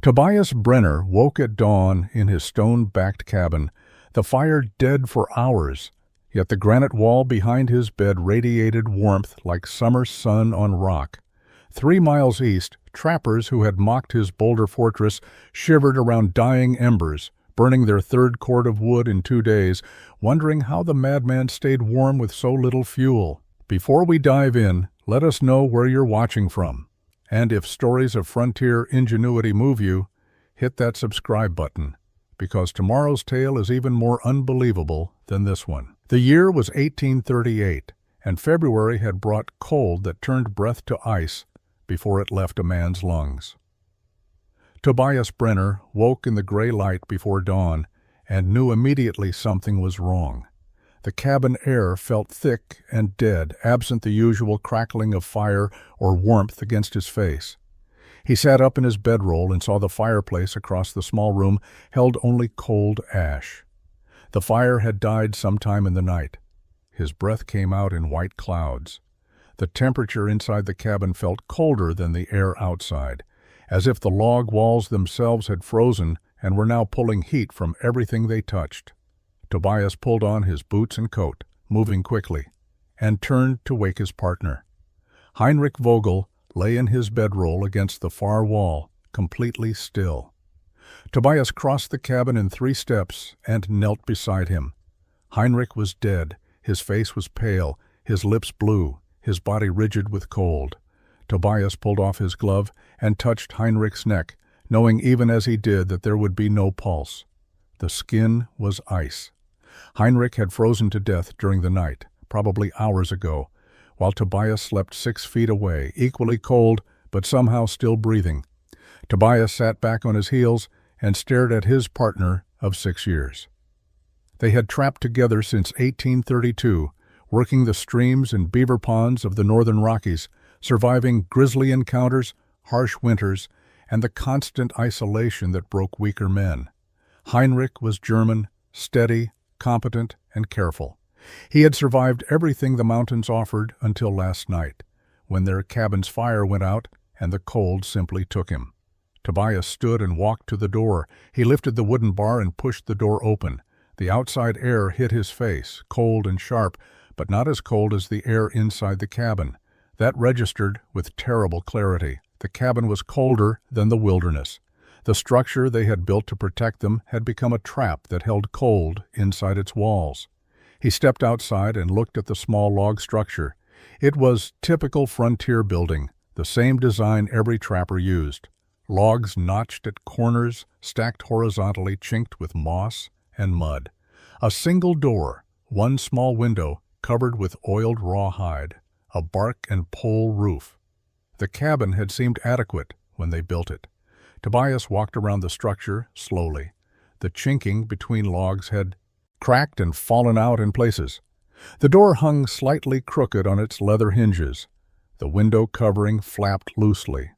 Tobias Brenner woke at dawn in his stone-backed cabin, the fire dead for hours, yet the granite wall behind his bed radiated warmth like summer sun on rock. 3 miles east, trappers who had mocked his Boulder fortress shivered around dying embers, burning their third cord of wood in 2 days, wondering how the madman stayed warm with so little fuel. Before we dive in, let us know where you're watching from. And if stories of frontier ingenuity move you, hit that subscribe button, because tomorrow's tale is even more unbelievable than this one. The year was 1838, and February had brought cold that turned breath to ice before it left a man's lungs. Tobias Brenner woke in the gray light before dawn and knew immediately something was wrong. The cabin air felt thick and dead, absent the usual crackling of fire or warmth against his face. He sat up in his bedroll and saw the fireplace across the small room held only cold ash. The fire had died sometime in the night. His breath came out in white clouds. The temperature inside the cabin felt colder than the air outside, as if the log walls themselves had frozen and were now pulling heat from everything they touched. Tobias pulled on his boots and coat, moving quickly, and turned to wake his partner. Heinrich Vogel lay in his bedroll against the far wall, completely still. Tobias crossed the cabin in 3 steps and knelt beside him. Heinrich was dead. His face was pale, his lips blue, his body rigid with cold. Tobias pulled off his glove and touched Heinrich's neck, knowing even as he did that there would be no pulse. The skin was ice. Heinrich had frozen to death during the night, probably hours ago, while Tobias slept 6 feet away, equally cold but somehow still breathing. Tobias sat back on his heels and stared at his partner of 6 years. They had trapped together since 1832, working the streams and beaver ponds of the northern Rockies, surviving grisly encounters, harsh winters, and the constant isolation that broke weaker men. Heinrich was German, steady, competent, and careful. He had survived everything the mountains offered until last night, when their cabin's fire went out and the cold simply took him. Tobias stood and walked to the door. He lifted the wooden bar and pushed the door open. The outside air hit his face, cold and sharp, but not as cold as the air inside the cabin. That registered with terrible clarity. The cabin was colder than the wilderness. The structure they had built to protect them had become a trap that held cold inside its walls. He stepped outside and looked at the small log structure. It was typical frontier building, the same design every trapper used. Logs notched at corners, stacked horizontally, chinked with moss and mud. A single door, one small window covered with oiled rawhide, a bark and pole roof. The cabin had seemed adequate when they built it. Tobias walked around the structure slowly. The chinking between logs had cracked and fallen out in places. The door hung slightly crooked on its leather hinges. The window covering flapped loosely.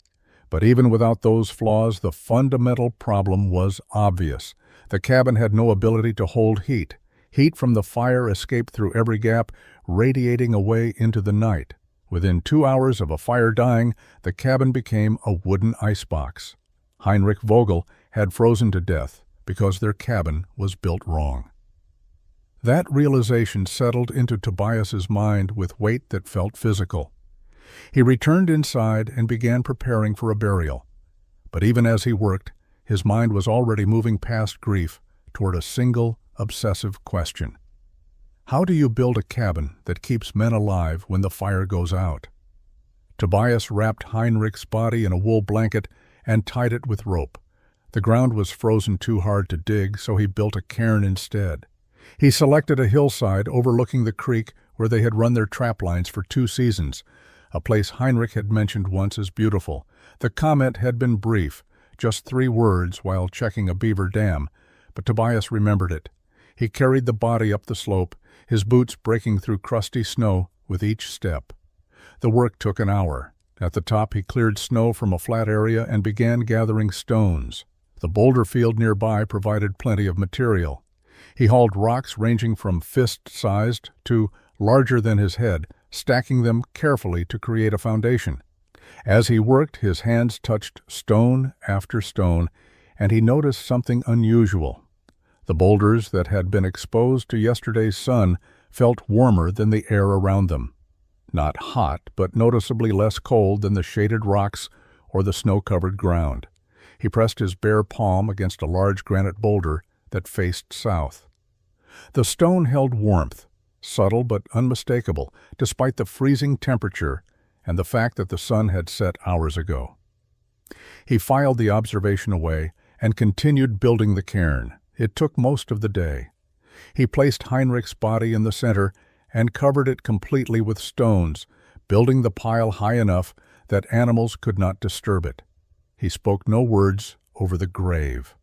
But even without those flaws, the fundamental problem was obvious. The cabin had no ability to hold heat. Heat from the fire escaped through every gap, radiating away into the night. Within 2 hours of a fire dying, the cabin became a wooden icebox. Heinrich Vogel had frozen to death because their cabin was built wrong. That realization settled into Tobias's mind with weight that felt physical. He returned inside and began preparing for a burial. But even as he worked, his mind was already moving past grief toward a single, obsessive question. How do you build a cabin that keeps men alive when the fire goes out? Tobias wrapped Heinrich's body in a wool blanket and tied it with rope. The ground was frozen too hard to dig, so he built a cairn instead. He selected a hillside overlooking the creek where they had run their trap lines for 2 seasons, a place Heinrich had mentioned once as beautiful. The comment had been brief, just 3 words while checking a beaver dam, but Tobias remembered it. He carried the body up the slope, his boots breaking through crusty snow with each step. The work took an hour. At the top, he cleared snow from a flat area and began gathering stones. The boulder field nearby provided plenty of material. He hauled rocks ranging from fist-sized to larger than his head, stacking them carefully to create a foundation. As he worked, his hands touched stone after stone, and he noticed something unusual. The boulders that had been exposed to yesterday's sun felt warmer than the air around them. Not hot, but noticeably less cold than the shaded rocks or the snow-covered ground. He pressed his bare palm against a large granite boulder that faced south. The stone held warmth, subtle but unmistakable, despite the freezing temperature and the fact that the sun had set hours ago. He filed the observation away and continued building the cairn. It took most of the day. He placed Heinrich's body in the center and covered it completely with stones, building the pile high enough that animals could not disturb it. He spoke no words over the grave.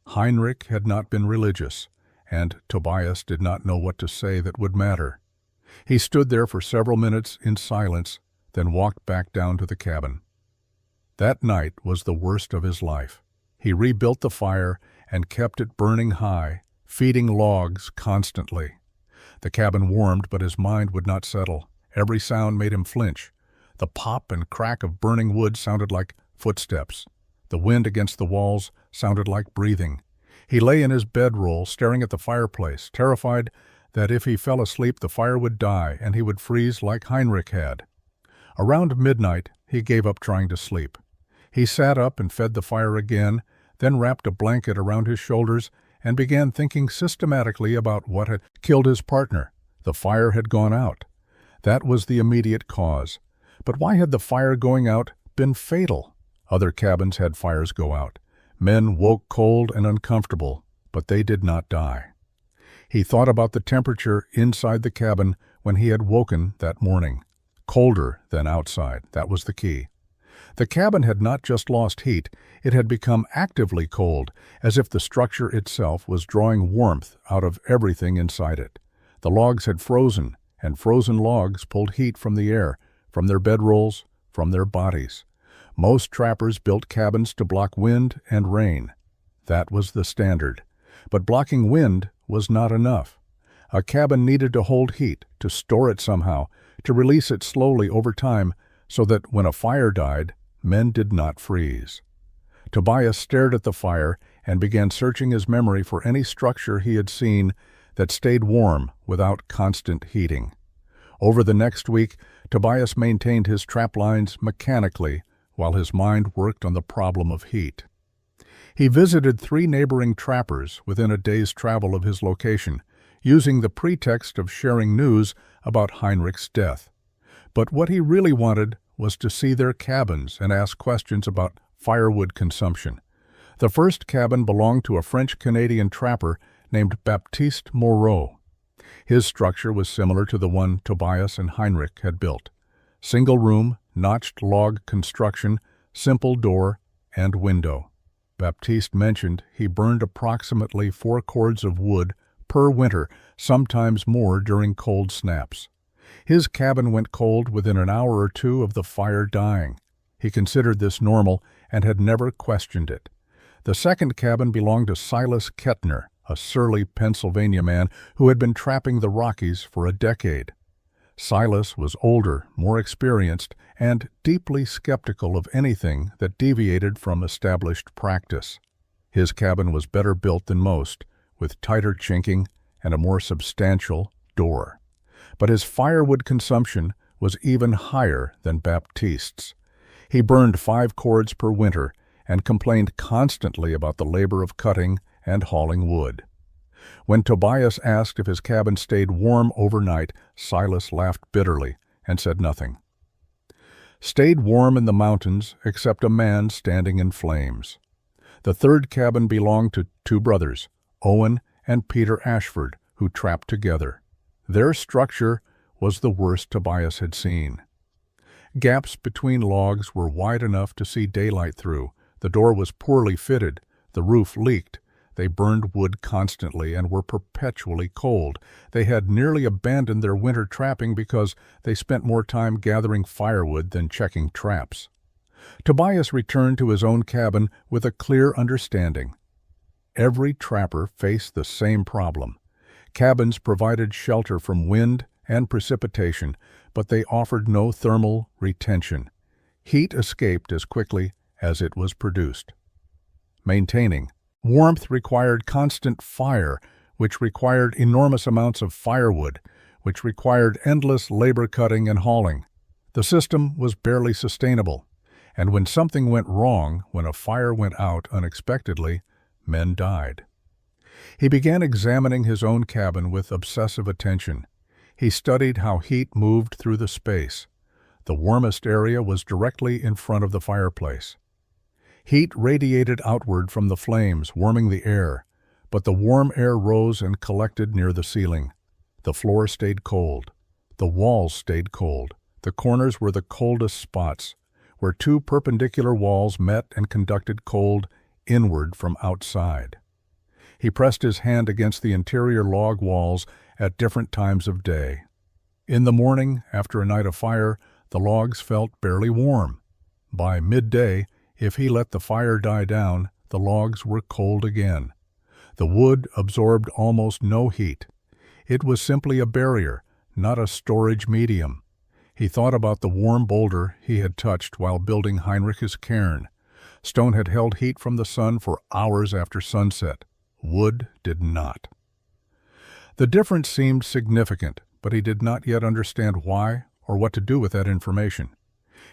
Heinrich had not been religious, and Tobias did not know what to say that would matter. He stood there for several minutes in silence, then walked back down to the cabin. That night was the worst of his life. He rebuilt the fire and kept it burning high, feeding logs constantly. The cabin warmed, but his mind would not settle. Every sound made him flinch. The pop and crack of burning wood sounded like footsteps. The wind against the walls sounded like breathing. He lay in his bedroll, staring at the fireplace, terrified that if he fell asleep the fire would die and he would freeze like Heinrich had. Around midnight, he gave up trying to sleep. He sat up and fed the fire again, then wrapped a blanket around his shoulders and began thinking systematically about what had killed his partner. The fire had gone out. That was the immediate cause. But why had the fire going out been fatal? Other cabins had fires go out. Men woke cold and uncomfortable, but they did not die. He thought about the temperature inside the cabin when he had woken that morning. Colder than outside, that was the key. The cabin had not just lost heat, it had become actively cold, as if the structure itself was drawing warmth out of everything inside it. The logs had frozen, and frozen logs pulled heat from the air, from their bedrolls, from their bodies. Most trappers built cabins to block wind and rain. That was the standard. But blocking wind was not enough. A cabin needed to hold heat, to store it somehow, to release it slowly over time, so that when a fire died, men did not freeze. Tobias stared at the fire and began searching his memory for any structure he had seen that stayed warm without constant heating. Over the next week, Tobias maintained his trap lines mechanically while his mind worked on the problem of heat. He visited 3 neighboring trappers within a day's travel of his location, using the pretext of sharing news about Heinrich's death. But what he really wanted was to see their cabins and ask questions about firewood consumption. The first cabin belonged to a French-Canadian trapper named Baptiste Moreau. His structure was similar to the one Tobias and Heinrich had built. Single-room, notched log construction, simple door and window. Baptiste mentioned he burned approximately 4 cords of wood per winter, sometimes more during cold snaps. His cabin went cold within an hour or 2 of the fire dying. He considered this normal and had never questioned it. The second cabin belonged to Silas Kettner, a surly Pennsylvania man who had been trapping the Rockies for a decade. Silas was older, more experienced, and deeply skeptical of anything that deviated from established practice. His cabin was better built than most, with tighter chinking and a more substantial door. But his firewood consumption was even higher than Baptiste's. He burned 5 cords per winter and complained constantly about the labor of cutting and hauling wood. When Tobias asked if his cabin stayed warm overnight, Silas laughed bitterly and said nothing. Stayed warm in the mountains, except a man standing in flames. The third cabin belonged to 2 brothers, Owen and Peter Ashford, who trapped together. Their structure was the worst Tobias had seen. Gaps between logs were wide enough to see daylight through. The door was poorly fitted. The roof leaked. They burned wood constantly and were perpetually cold. They had nearly abandoned their winter trapping because they spent more time gathering firewood than checking traps. Tobias returned to his own cabin with a clear understanding. Every trapper faced the same problem. Cabins provided shelter from wind and precipitation, but they offered no thermal retention. Heat escaped as quickly as it was produced. Maintaining. Warmth required constant fire, which required enormous amounts of firewood, which required endless labor cutting and hauling. The system was barely sustainable, and when something went wrong, when a fire went out unexpectedly, men died. He began examining his own cabin with obsessive attention. He studied how heat moved through the space. The warmest area was directly in front of the fireplace. Heat radiated outward from the flames, warming the air, but the warm air rose and collected near the ceiling. The floor stayed cold. The walls stayed cold. The corners were the coldest spots, where two perpendicular walls met and conducted cold inward from outside. He pressed his hand against the interior log walls at different times of day. In the morning, after a night of fire, the logs felt barely warm. By midday, if he let the fire die down, the logs were cold again. The wood absorbed almost no heat. It was simply a barrier, not a storage medium. He thought about the warm boulder he had touched while building Heinrich's cairn. Stone had held heat from the sun for hours after sunset. Wood did not. The difference seemed significant, but he did not yet understand why or what to do with that information.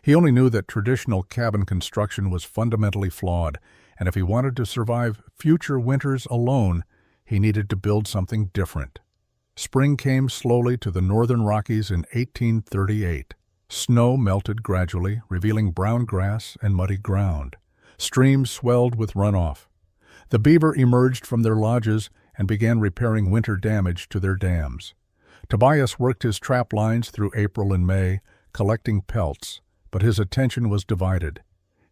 He only knew that traditional cabin construction was fundamentally flawed, and if he wanted to survive future winters alone, he needed to build something different. Spring came slowly to the northern Rockies in 1838. Snow melted gradually, revealing brown grass and muddy ground. Streams swelled with runoff. The beaver emerged from their lodges and began repairing winter damage to their dams. Tobias worked his trap lines through April and May, collecting pelts, but his attention was divided.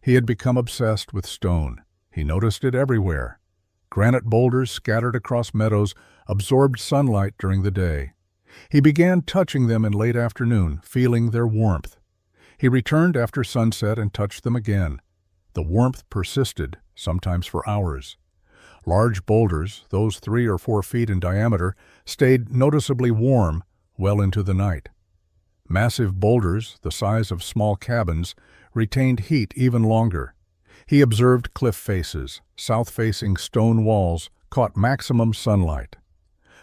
He had become obsessed with stone. He noticed it everywhere. Granite boulders scattered across meadows absorbed sunlight during the day. He began touching them in late afternoon, feeling their warmth. He returned after sunset and touched them again. The warmth persisted, sometimes for hours. Large boulders, those 3 or 4 feet in diameter, stayed noticeably warm well into the night. Massive boulders, the size of small cabins, retained heat even longer. He observed cliff faces. South-facing stone walls caught maximum sunlight.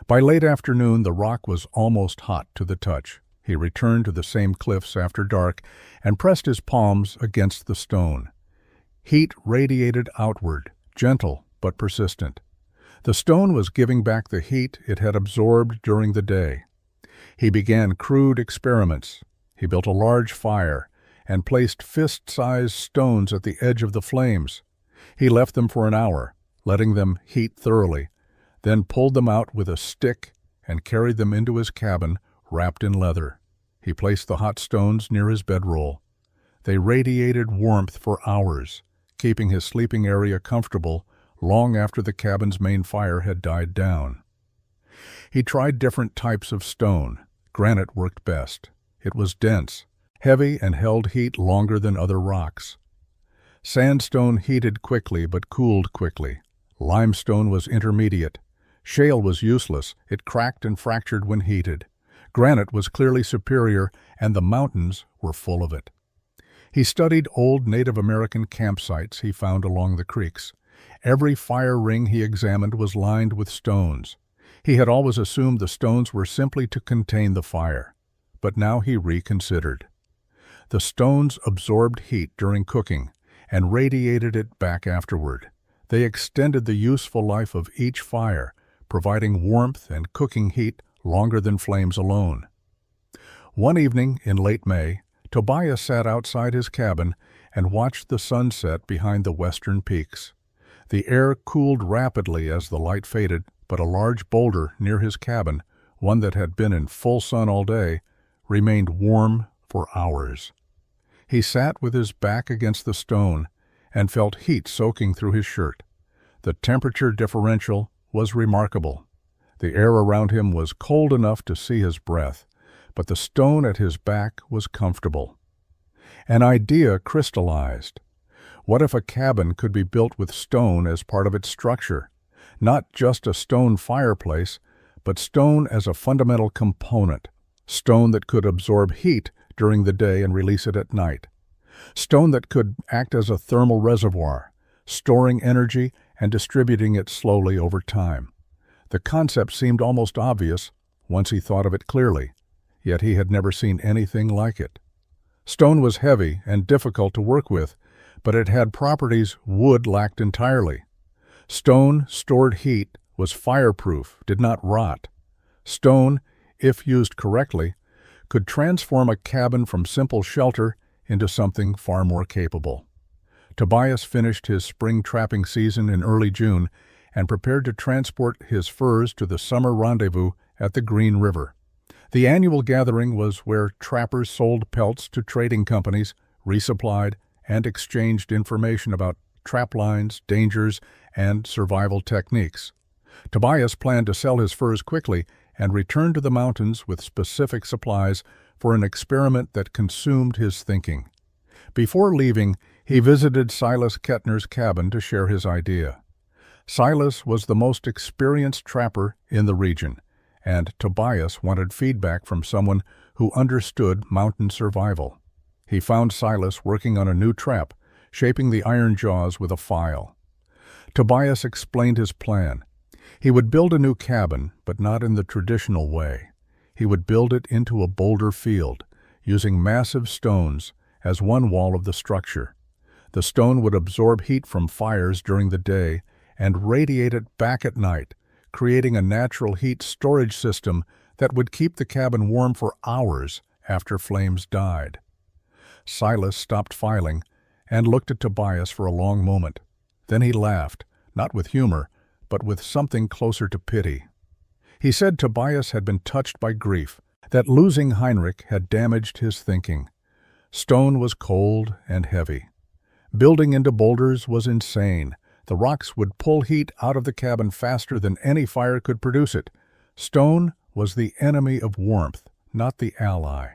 By late afternoon, the rock was almost hot to the touch. He returned to the same cliffs after dark and pressed his palms against the stone. Heat radiated outward, gentle but persistent. The stone was giving back the heat it had absorbed during the day. He began crude experiments. He built a large fire and placed fist-sized stones at the edge of the flames. He left them for an hour, letting them heat thoroughly, then pulled them out with a stick and carried them into his cabin, wrapped in leather. He placed the hot stones near his bedroll. They radiated warmth for hours, keeping his sleeping area comfortable long after the cabin's main fire had died down. He tried different types of stone. Granite worked best. It was dense, heavy, and held heat longer than other rocks. Sandstone heated quickly but cooled quickly. Limestone was intermediate. Shale was useless. It cracked and fractured when heated. Granite was clearly superior, and the mountains were full of it. He studied old Native American campsites he found along the creeks. Every fire ring he examined was lined with stones. He had always assumed the stones were simply to contain the fire, but now he reconsidered. The stones absorbed heat during cooking and radiated it back afterward. They extended the useful life of each fire, providing warmth and cooking heat longer than flames alone. One evening in late May, Tobias sat outside his cabin and watched the sunset behind the western peaks. The air cooled rapidly as the light faded, but a large boulder near his cabin, one that had been in full sun all day, remained warm for hours. He sat with his back against the stone and felt heat soaking through his shirt. The temperature differential was remarkable. The air around him was cold enough to see his breath, but the stone at his back was comfortable. An idea crystallized. What if a cabin could be built with stone as part of its structure? Not just a stone fireplace, but stone as a fundamental component. Stone that could absorb heat during the day and release it at night. Stone that could act as a thermal reservoir, storing energy and distributing it slowly over time. The concept seemed almost obvious once he thought of it clearly, yet he had never seen anything like it. Stone was heavy and difficult to work with, but it had properties wood lacked entirely. Stone stored heat, was fireproof, did not rot. Stone, if used correctly, could transform a cabin from simple shelter into something far more capable. Tobias finished his spring trapping season in early June and prepared to transport his furs to the summer rendezvous at the Green River. The annual gathering was where trappers sold pelts to trading companies, resupplied, and exchanged information about trap lines, dangers, and survival techniques. Tobias planned to sell his furs quickly and return to the mountains with specific supplies for an experiment that consumed his thinking. Before leaving, he visited Silas Kettner's cabin to share his idea. Silas was the most experienced trapper in the region, and Tobias wanted feedback from someone who understood mountain survival. He found Silas working on a new trap, shaping the iron jaws with a file. Tobias explained his plan. He would build a new cabin, but not in the traditional way. He would build it into a boulder field, using massive stones as one wall of the structure. The stone would absorb heat from fires during the day and radiate it back at night, creating a natural heat storage system that would keep the cabin warm for hours after flames died. Silas stopped filing and looked at Tobias for a long moment. Then he laughed, not with humor, but with something closer to pity. He said Tobias had been touched by grief, that losing Heinrich had damaged his thinking. Stone was cold and heavy. Building into boulders was insane. The rocks would pull heat out of the cabin faster than any fire could produce it. Stone was the enemy of warmth, not the ally.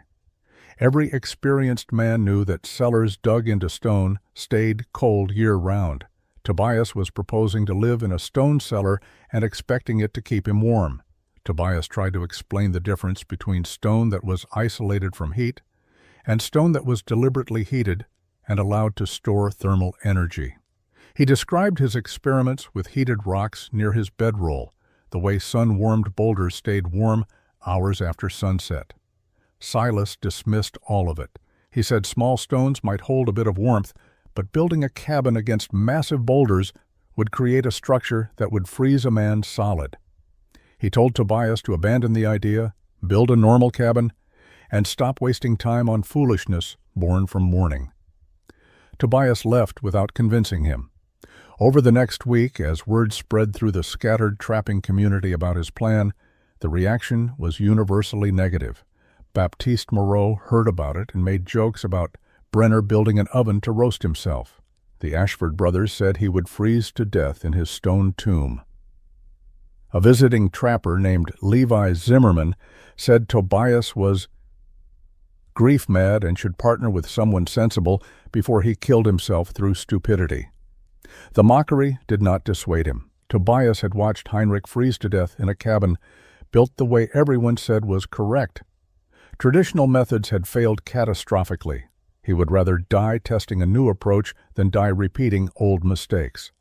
Every experienced man knew that cellars dug into stone stayed cold year-round. Tobias was proposing to live in a stone cellar and expecting it to keep him warm. Tobias tried to explain the difference between stone that was isolated from heat and stone that was deliberately heated and allowed to store thermal energy. He described his experiments with heated rocks near his bedroll, the way sun-warmed boulders stayed warm hours after sunset. Silas dismissed all of it. He said small stones might hold a bit of warmth, but building a cabin against massive boulders would create a structure that would freeze a man solid. He told Tobias to abandon the idea, build a normal cabin, and stop wasting time on foolishness born from mourning. Tobias left without convincing him. Over the next week, as word spread through the scattered trapping community about his plan, the reaction was universally negative. Baptiste Moreau heard about it and made jokes about Brenner building an oven to roast himself. The Ashford brothers said he would freeze to death in his stone tomb. A visiting trapper named Levi Zimmerman said Tobias was grief-mad and should partner with someone sensible before he killed himself through stupidity. The mockery did not dissuade him. Tobias had watched Heinrich freeze to death in a cabin built the way everyone said was correct. Traditional methods had failed catastrophically. He would rather die testing a new approach than die repeating old mistakes.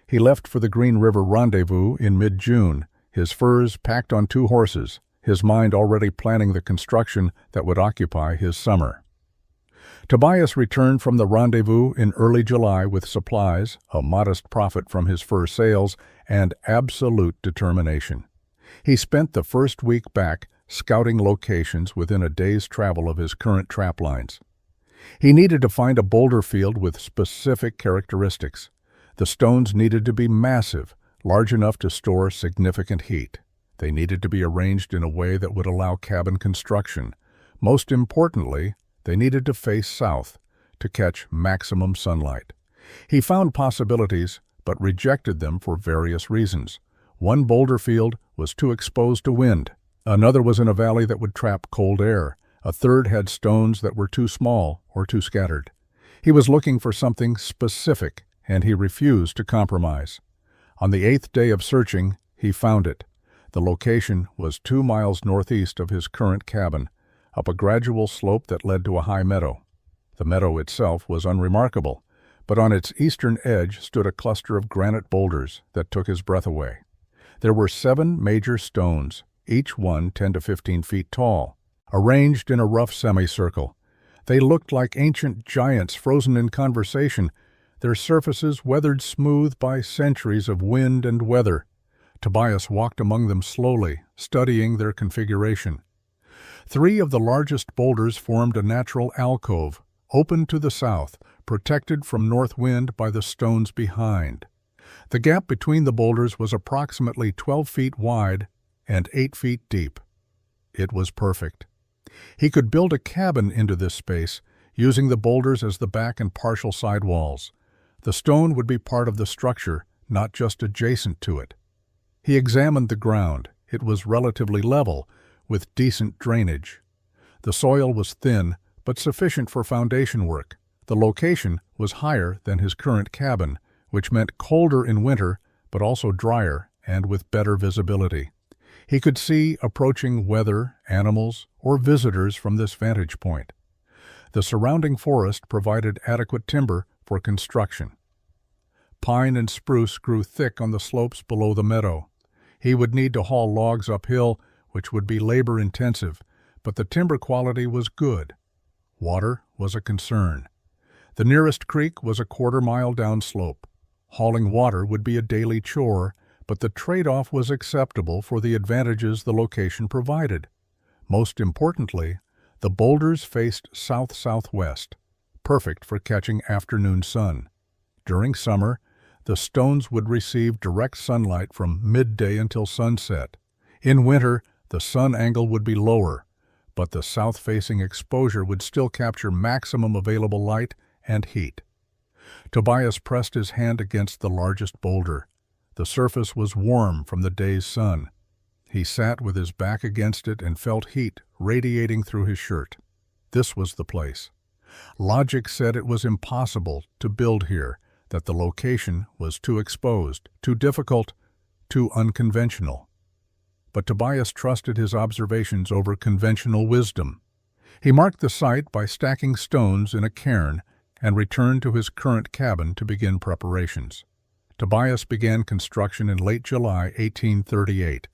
He left for the Green River rendezvous in mid-June, his furs packed on 2 horses, his mind already planning the construction that would occupy his summer. Tobias returned from the rendezvous in early July with supplies, a modest profit from his fur sales, and absolute determination. He spent the first week back scouting locations within a day's travel of his current trap lines. He needed to find a boulder field with specific characteristics. The stones needed to be massive, large enough to store significant heat. They needed to be arranged in a way that would allow cabin construction. Most importantly, they needed to face south to catch maximum sunlight. He found possibilities, but rejected them for various reasons. One boulder field was too exposed to wind. Another was in a valley that would trap cold air. A third had stones that were too small or too scattered. He was looking for something specific, and he refused to compromise. On the 8th day of searching, he found it. The location was 2 miles northeast of his current cabin, up a gradual slope that led to a high meadow. The meadow itself was unremarkable, but on its eastern edge stood a cluster of granite boulders that took his breath away. There were 7 major stones, each one 10 to 15 feet tall, arranged in a rough semicircle. They looked like ancient giants frozen in conversation, their surfaces weathered smooth by centuries of wind and weather. Tobias walked among them slowly, studying their configuration. 3 of the largest boulders formed a natural alcove, open to the south, protected from north wind by the stones behind. The gap between the boulders was approximately 12 feet wide and 8 feet deep. It was perfect. He could build a cabin into this space, using the boulders as the back and partial side walls. The stone would be part of the structure, not just adjacent to it. He examined the ground. It was relatively level, with decent drainage. The soil was thin, but sufficient for foundation work. The location was higher than his current cabin, which meant colder in winter, but also drier and with better visibility. He could see approaching weather, animals, or visitors from this vantage point. The surrounding forest provided adequate timber for construction. Pine and spruce grew thick on the slopes below the meadow. He would need to haul logs uphill, which would be labor-intensive, but the timber quality was good. Water was a concern. The nearest creek was a quarter-mile downslope. Hauling water would be a daily chore, but the trade-off was acceptable for the advantages the location provided. Most importantly, the boulders faced south-southwest, perfect for catching afternoon sun. During summer, the stones would receive direct sunlight from midday until sunset. In winter, the sun angle would be lower, but the south-facing exposure would still capture maximum available light and heat. Tobias pressed his hand against the largest boulder. The surface was warm from the day's sun. He sat with his back against it and felt heat radiating through his shirt. This was the place. Logic said it was impossible to build here, that the location was too exposed, too difficult, too unconventional. But Tobias trusted his observations over conventional wisdom. He marked the site by stacking stones in a cairn and returned to his current cabin to begin preparations. Tobias began construction in late July 1838.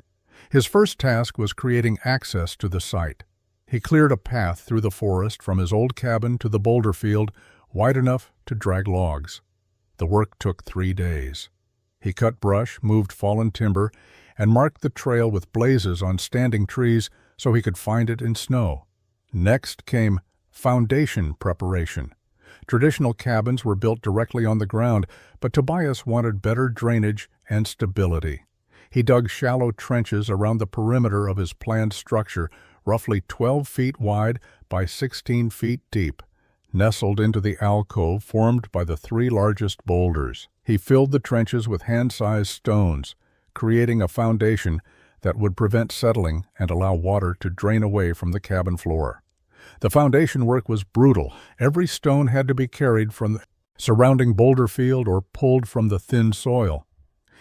His first task was creating access to the site. He cleared a path through the forest from his old cabin to the boulder field, wide enough to drag logs. The work took 3 days. He cut brush, moved fallen timber, and marked the trail with blazes on standing trees so he could find it in snow. Next came foundation preparation. Traditional cabins were built directly on the ground, but Tobias wanted better drainage and stability. He dug shallow trenches around the perimeter of his planned structure, roughly 12 feet wide by 16 feet deep, nestled into the alcove formed by the 3 largest boulders. He filled the trenches with hand-sized stones, creating a foundation that would prevent settling and allow water to drain away from the cabin floor. The foundation work was brutal. Every stone had to be carried from the surrounding boulder field or pulled from the thin soil.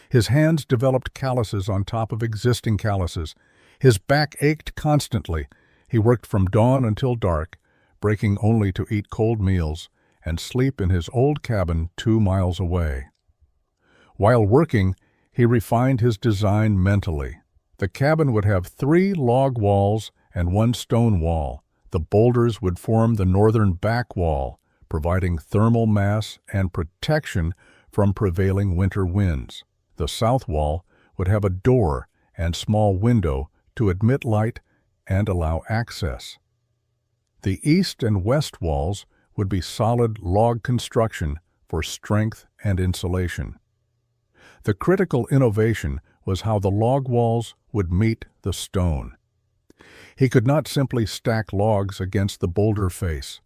His hands developed calluses on top of existing calluses. His back ached constantly. He worked from dawn until dark, breaking only to eat cold meals and sleep in his old cabin 2 miles away. While working, he refined his design mentally. The cabin would have 3 log walls and 1 stone wall. The boulders would form the northern back wall, providing thermal mass and protection from prevailing winter winds. The south wall would have a door and small window to admit light and allow access. The east and west walls would be solid log construction for strength and insulation. The critical innovation was how the log walls would meet the stone. He could not simply stack logs against the boulder face.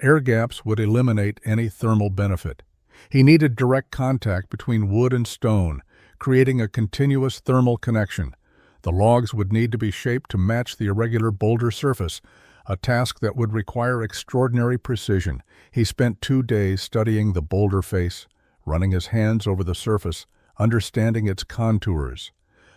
Air gaps would eliminate any thermal benefit. He needed direct contact between wood and stone, creating a continuous thermal connection. The logs would need to be shaped to match the irregular boulder surface, a task that would require extraordinary precision. He spent 2 days studying the boulder face, running his hands over the surface, understanding its contours.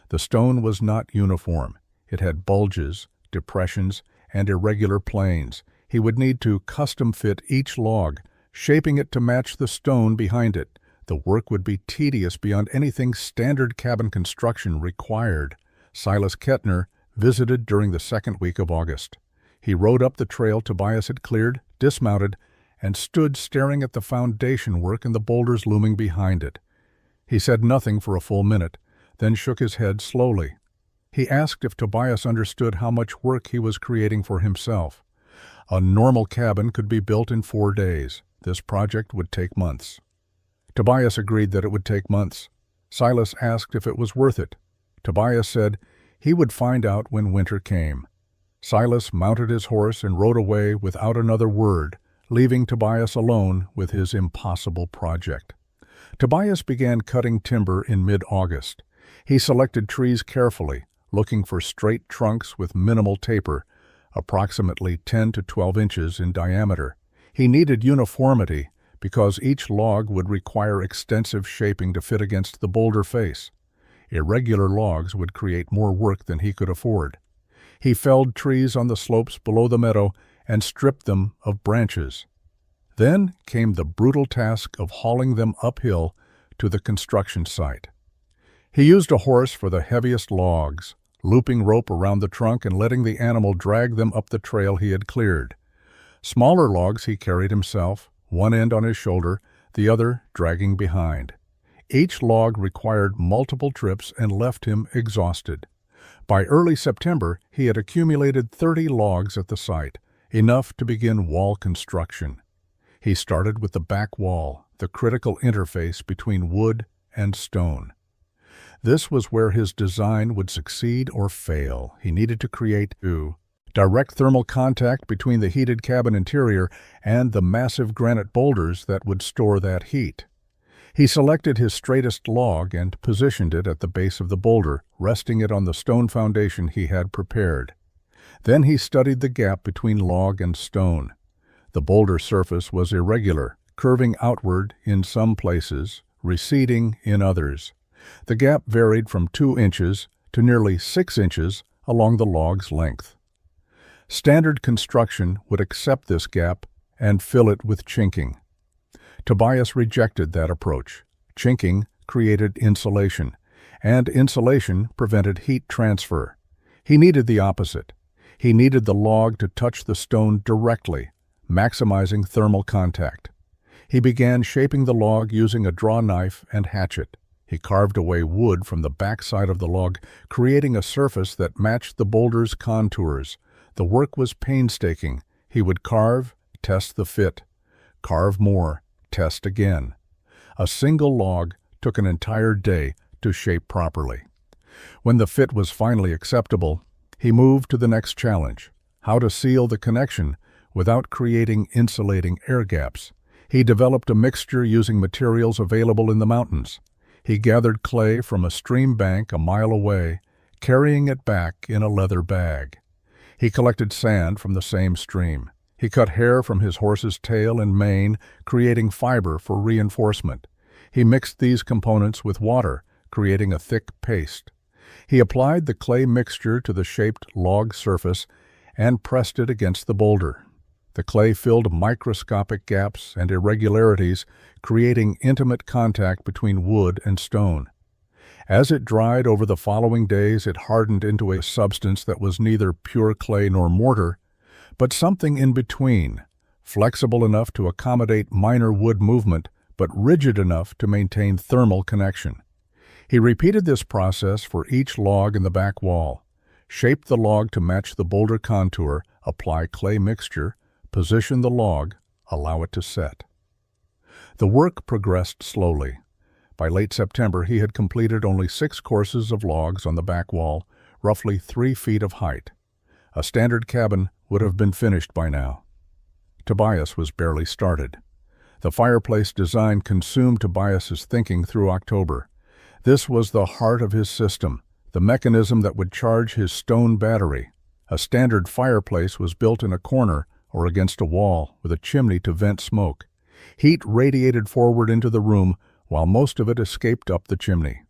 The stone was not uniform. It had bulges, depressions, and irregular planes. He would need to custom fit each log, shaping it to match the stone behind it. The work would be tedious beyond anything standard cabin construction required. Silas Kettner visited during the second week of August. He rode up the trail Tobias had cleared, dismounted, and stood staring at the foundation work and the boulders looming behind it. He said nothing for a full minute, then shook his head slowly. He asked if Tobias understood how much work he was creating for himself. A normal cabin could be built in 4 days. This project would take months. Tobias agreed that it would take months. Silas asked if it was worth it. Tobias said he would find out when winter came. Silas mounted his horse and rode away without another word, leaving Tobias alone with his impossible project. Tobias began cutting timber in mid-August. He selected trees carefully, looking for straight trunks with minimal taper, approximately 10 to 12 inches in diameter. He needed uniformity because each log would require extensive shaping to fit against the boulder face. Irregular logs would create more work than he could afford. He felled trees on the slopes below the meadow and stripped them of branches. Then came the brutal task of hauling them uphill to the construction site. He used a horse for the heaviest logs, looping rope around the trunk and letting the animal drag them up the trail he had cleared. Smaller logs he carried himself, one end on his shoulder, the other dragging behind. Each log required multiple trips and left him exhausted. By early September, he had accumulated 30 logs at the site, enough to begin wall construction. He started with the back wall, the critical interface between wood and stone. This was where his design would succeed or fail. He needed to create direct thermal contact between the heated cabin interior and the massive granite boulders that would store that heat. He selected his straightest log and positioned it at the base of the boulder, resting it on the stone foundation he had prepared. Then he studied the gap between log and stone. The boulder surface was irregular, curving outward in some places, receding in others. The gap varied from 2 inches to nearly 6 inches along the log's length. Standard construction would accept this gap and fill it with chinking. Tobias rejected that approach. Chinking created insulation, and insulation prevented heat transfer. He needed the opposite. He needed the log to touch the stone directly, maximizing thermal contact. He began shaping the log using a draw knife and hatchet. He carved away wood from the backside of the log, creating a surface that matched the boulder's contours. The work was painstaking. He would carve, test the fit, carve more, test again. A single log took an entire day to shape properly. When the fit was finally acceptable, he moved to the next challenge: how to seal the connection without creating insulating air gaps. He developed a mixture using materials available in the mountains. He gathered clay from a stream bank a mile away, carrying it back in a leather bag. He collected sand from the same stream. He cut hair from his horse's tail and mane, creating fiber for reinforcement. He mixed these components with water, creating a thick paste. He applied the clay mixture to the shaped log surface and pressed it against the boulder. The clay filled microscopic gaps and irregularities, creating intimate contact between wood and stone. As it dried over the following days, it hardened into a substance that was neither pure clay nor mortar, but something in between, flexible enough to accommodate minor wood movement, but rigid enough to maintain thermal connection. He repeated this process for each log in the back wall, shaped the log to match the boulder contour, apply clay mixture, position the log, allow it to set. The work progressed slowly. By late September, he had completed only 6 courses of logs on the back wall, roughly 3 feet of height. A standard cabin would have been finished by now. Tobias was barely started. The fireplace design consumed Tobias's thinking through October. This was the heart of his system, the mechanism that would charge his stone battery. A standard fireplace was built in a corner or against a wall with a chimney to vent smoke. Heat radiated forward into the room while most of it escaped up the chimney.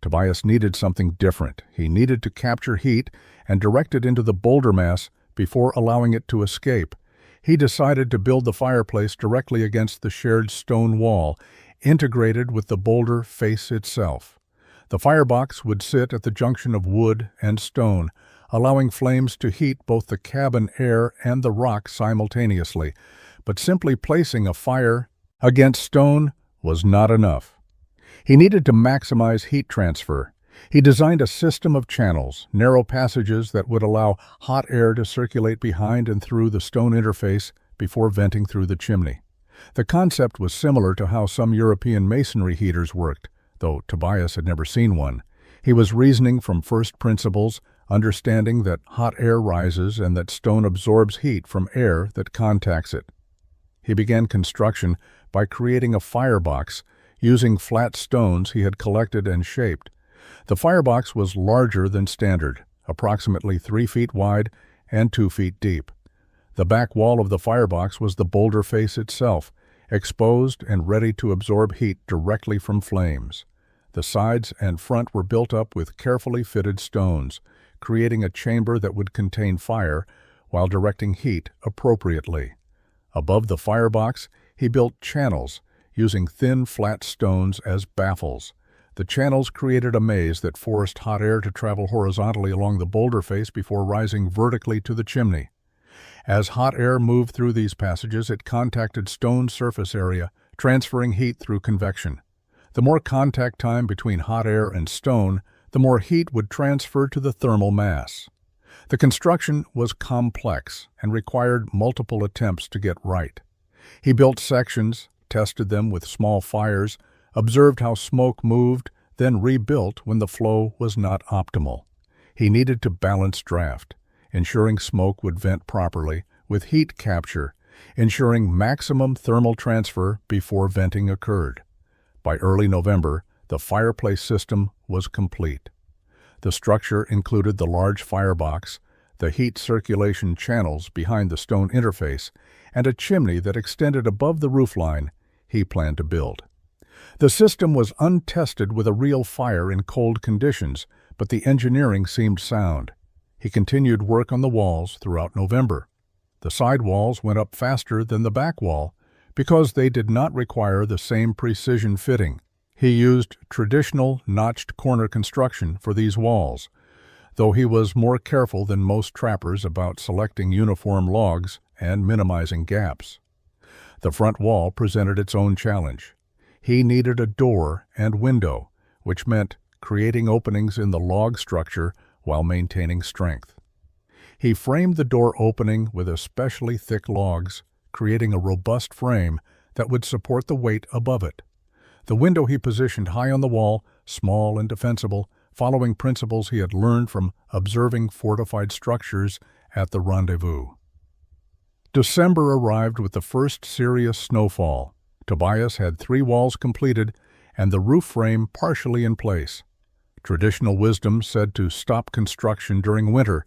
Tobias needed something different. He needed to capture heat and direct it into the boulder mass before allowing it to escape. He decided to build the fireplace directly against the shared stone wall, integrated with the boulder face itself. The firebox would sit at the junction of wood and stone, allowing flames to heat both the cabin air and the rock simultaneously. But simply placing a fire against stone was not enough. He needed to maximize heat transfer. He designed a system of channels, narrow passages that would allow hot air to circulate behind and through the stone interface before venting through the chimney. The concept was similar to how some European masonry heaters worked, though Tobias had never seen one. He was reasoning from first principles, understanding that hot air rises and that stone absorbs heat from air that contacts it. He began construction by creating a firebox using flat stones he had collected and shaped. The firebox was larger than standard, approximately 3 feet wide and 2 feet deep. The back wall of the firebox was the boulder face itself, exposed and ready to absorb heat directly from flames. The sides and front were built up with carefully fitted stones, creating a chamber that would contain fire while directing heat appropriately. Above the firebox, he built channels, using thin, flat stones as baffles. The channels created a maze that forced hot air to travel horizontally along the boulder face before rising vertically to the chimney. As hot air moved through these passages, it contacted stone surface area, transferring heat through convection. The more contact time between hot air and stone, the more heat would transfer to the thermal mass. The construction was complex and required multiple attempts to get right. He built sections, tested them with small fires, observed how smoke moved, then rebuilt when the flow was not optimal. He needed to balance draft, ensuring smoke would vent properly, with heat capture, ensuring maximum thermal transfer before venting occurred. By early November, the fireplace system was complete. The structure included the large firebox, the heat circulation channels behind the stone interface, and a chimney that extended above the roofline he planned to build. The system was untested with a real fire in cold conditions, but the engineering seemed sound. He continued work on the walls throughout November. The side walls went up faster than the back wall because they did not require the same precision fitting. He used traditional notched corner construction for these walls, though he was more careful than most trappers about selecting uniform logs and minimizing gaps. The front wall presented its own challenge. He needed a door and window, which meant creating openings in the log structure while maintaining strength. He framed the door opening with especially thick logs, creating a robust frame that would support the weight above it. The window he positioned high on the wall, small and defensible, following principles he had learned from observing fortified structures at the rendezvous. December arrived with the first serious snowfall. Tobias had 3 walls completed and the roof frame partially in place. Traditional wisdom said to stop construction during winter,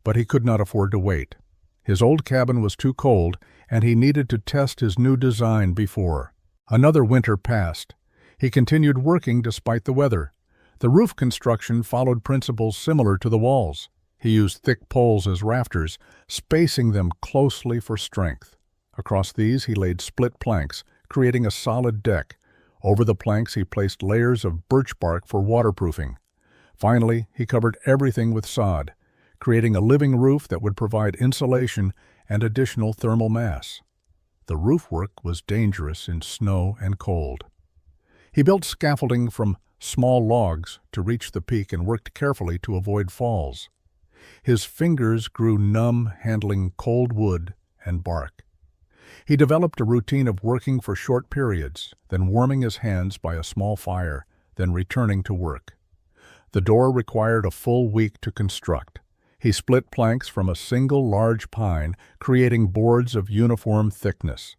but he could not afford to wait. His old cabin was too cold, and he needed to test his new design before. Another winter passed. He continued working despite the weather. The roof construction followed principles similar to the walls. He used thick poles as rafters, spacing them closely for strength. Across these he laid split planks, creating a solid deck. Over the planks he placed layers of birch bark for waterproofing. Finally, he covered everything with sod, creating a living roof that would provide insulation and additional thermal mass. The roof work was dangerous in snow and cold. He built scaffolding from small logs to reach the peak and worked carefully to avoid falls. His fingers grew numb handling cold wood and bark. He developed a routine of working for short periods, then warming his hands by a small fire, then returning to work. The door required a full week to construct. He split planks from a single large pine, creating boards of uniform thickness.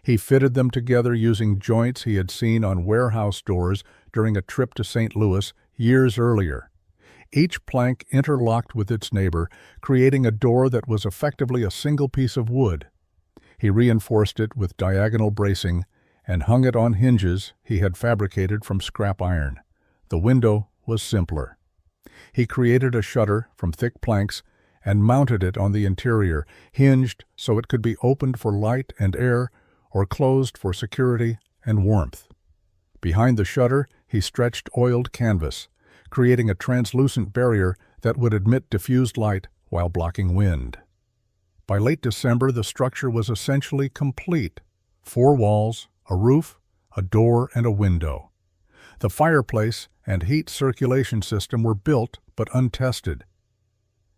He fitted them together using joints he had seen on warehouse doors during a trip to St. Louis years earlier. Each plank interlocked with its neighbor, creating a door that was effectively a single piece of wood. He reinforced it with diagonal bracing and hung it on hinges he had fabricated from scrap iron. The window was simpler. He created a shutter from thick planks and mounted it on the interior, hinged so it could be opened for light and air or closed for security and warmth. Behind the shutter, he stretched oiled canvas, creating a translucent barrier that would admit diffused light while blocking wind. By late December, the structure was essentially complete: 4 walls, a roof, a door, and a window. The fireplace and heat circulation system were built but untested.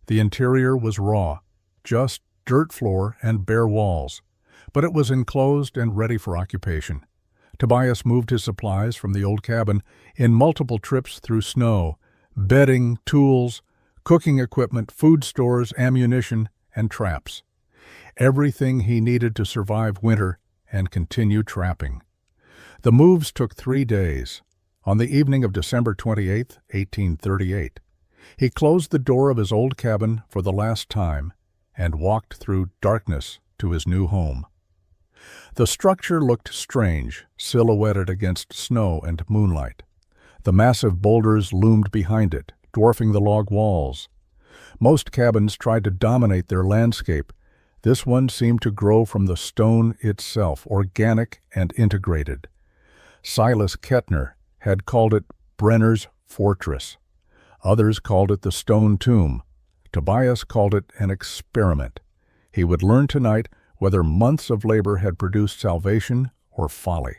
The interior was raw, just dirt floor and bare walls, but it was enclosed and ready for occupation. Tobias moved his supplies from the old cabin in multiple trips through snow: bedding, tools, cooking equipment, food stores, ammunition, and traps. Everything he needed to survive winter and continue trapping. The moves took 3 days. On the evening of December 28, 1838, he closed the door of his old cabin for the last time and walked through darkness to his new home. The structure looked strange, silhouetted against snow and moonlight. The massive boulders loomed behind it, dwarfing the log walls. Most cabins tried to dominate their landscape. This one seemed to grow from the stone itself, organic and integrated. Silas Kettner had called it Brenner's Fortress. Others called it the Stone Tomb. Tobias called it an experiment. He would learn tonight whether months of labor had produced salvation or folly.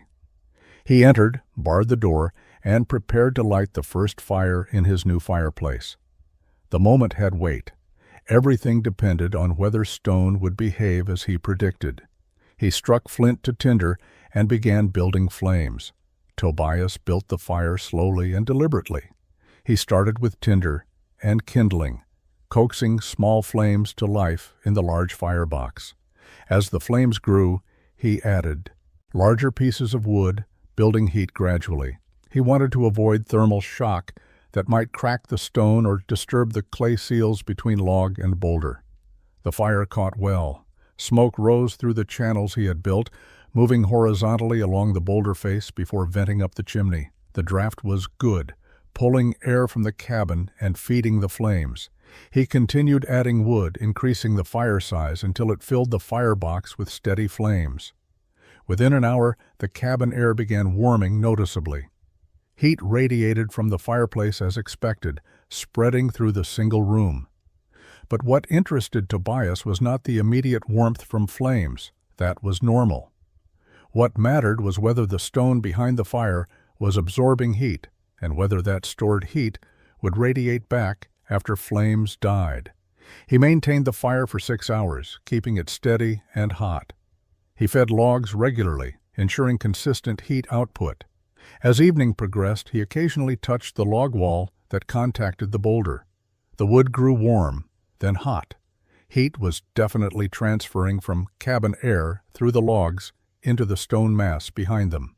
He entered, barred the door, and prepared to light the first fire in his new fireplace. The moment had weight. Everything depended on whether stone would behave as he predicted. He struck flint to tinder and began building flames. Tobias built the fire slowly and deliberately. He started with tinder and kindling, coaxing small flames to life in the large firebox. As the flames grew, he added larger pieces of wood, building heat gradually. He wanted to avoid thermal shock that might crack the stone or disturb the clay seals between log and boulder. The fire caught well. Smoke rose through the channels he had built, moving horizontally along the boulder face before venting up the chimney. The draft was good, pulling air from the cabin and feeding the flames. He continued adding wood, increasing the fire size until it filled the firebox with steady flames. Within an hour, the cabin air began warming noticeably. Heat radiated from the fireplace as expected, spreading through the single room. But what interested Tobias was not the immediate warmth from flames. That was normal. What mattered was whether the stone behind the fire was absorbing heat, and whether that stored heat would radiate back after flames died. He maintained the fire for 6 hours, keeping it steady and hot. He fed logs regularly, ensuring consistent heat output. As evening progressed, he occasionally touched the log wall that contacted the boulder. The wood grew warm, then hot. Heat was definitely transferring from cabin air through the logs into the stone mass behind them.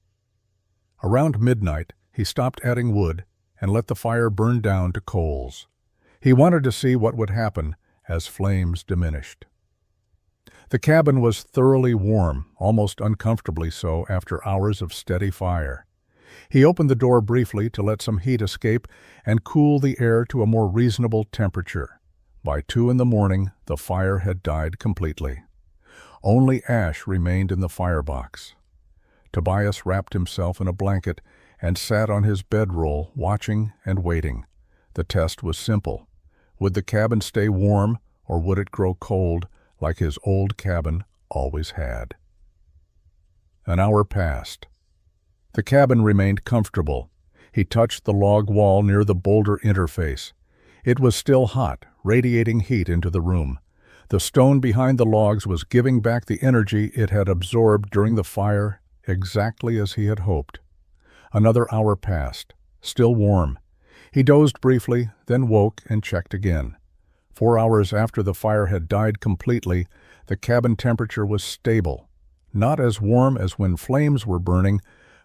Around midnight, he stopped adding wood and let the fire burn down to coals. He wanted to see what would happen as flames diminished. The cabin was thoroughly warm, almost uncomfortably so after hours of steady fire. He opened the door briefly to let some heat escape and cool the air to a more reasonable temperature. By 2 a.m, the fire had died completely. Only ash remained in the firebox. Tobias wrapped himself in a blanket and sat on his bedroll, watching and waiting. The test was simple. Would the cabin stay warm, or would it grow cold like his old cabin always had? An hour passed. The cabin remained comfortable. He touched the log wall near the boulder interface. It was still hot, radiating heat into the room. The stone behind the logs was giving back the energy it had absorbed during the fire exactly as he had hoped. Another hour passed, still warm. He dozed briefly, then woke and checked again. 4 hours after the fire had died completely, the cabin temperature was stable. Not as warm as when flames were burning,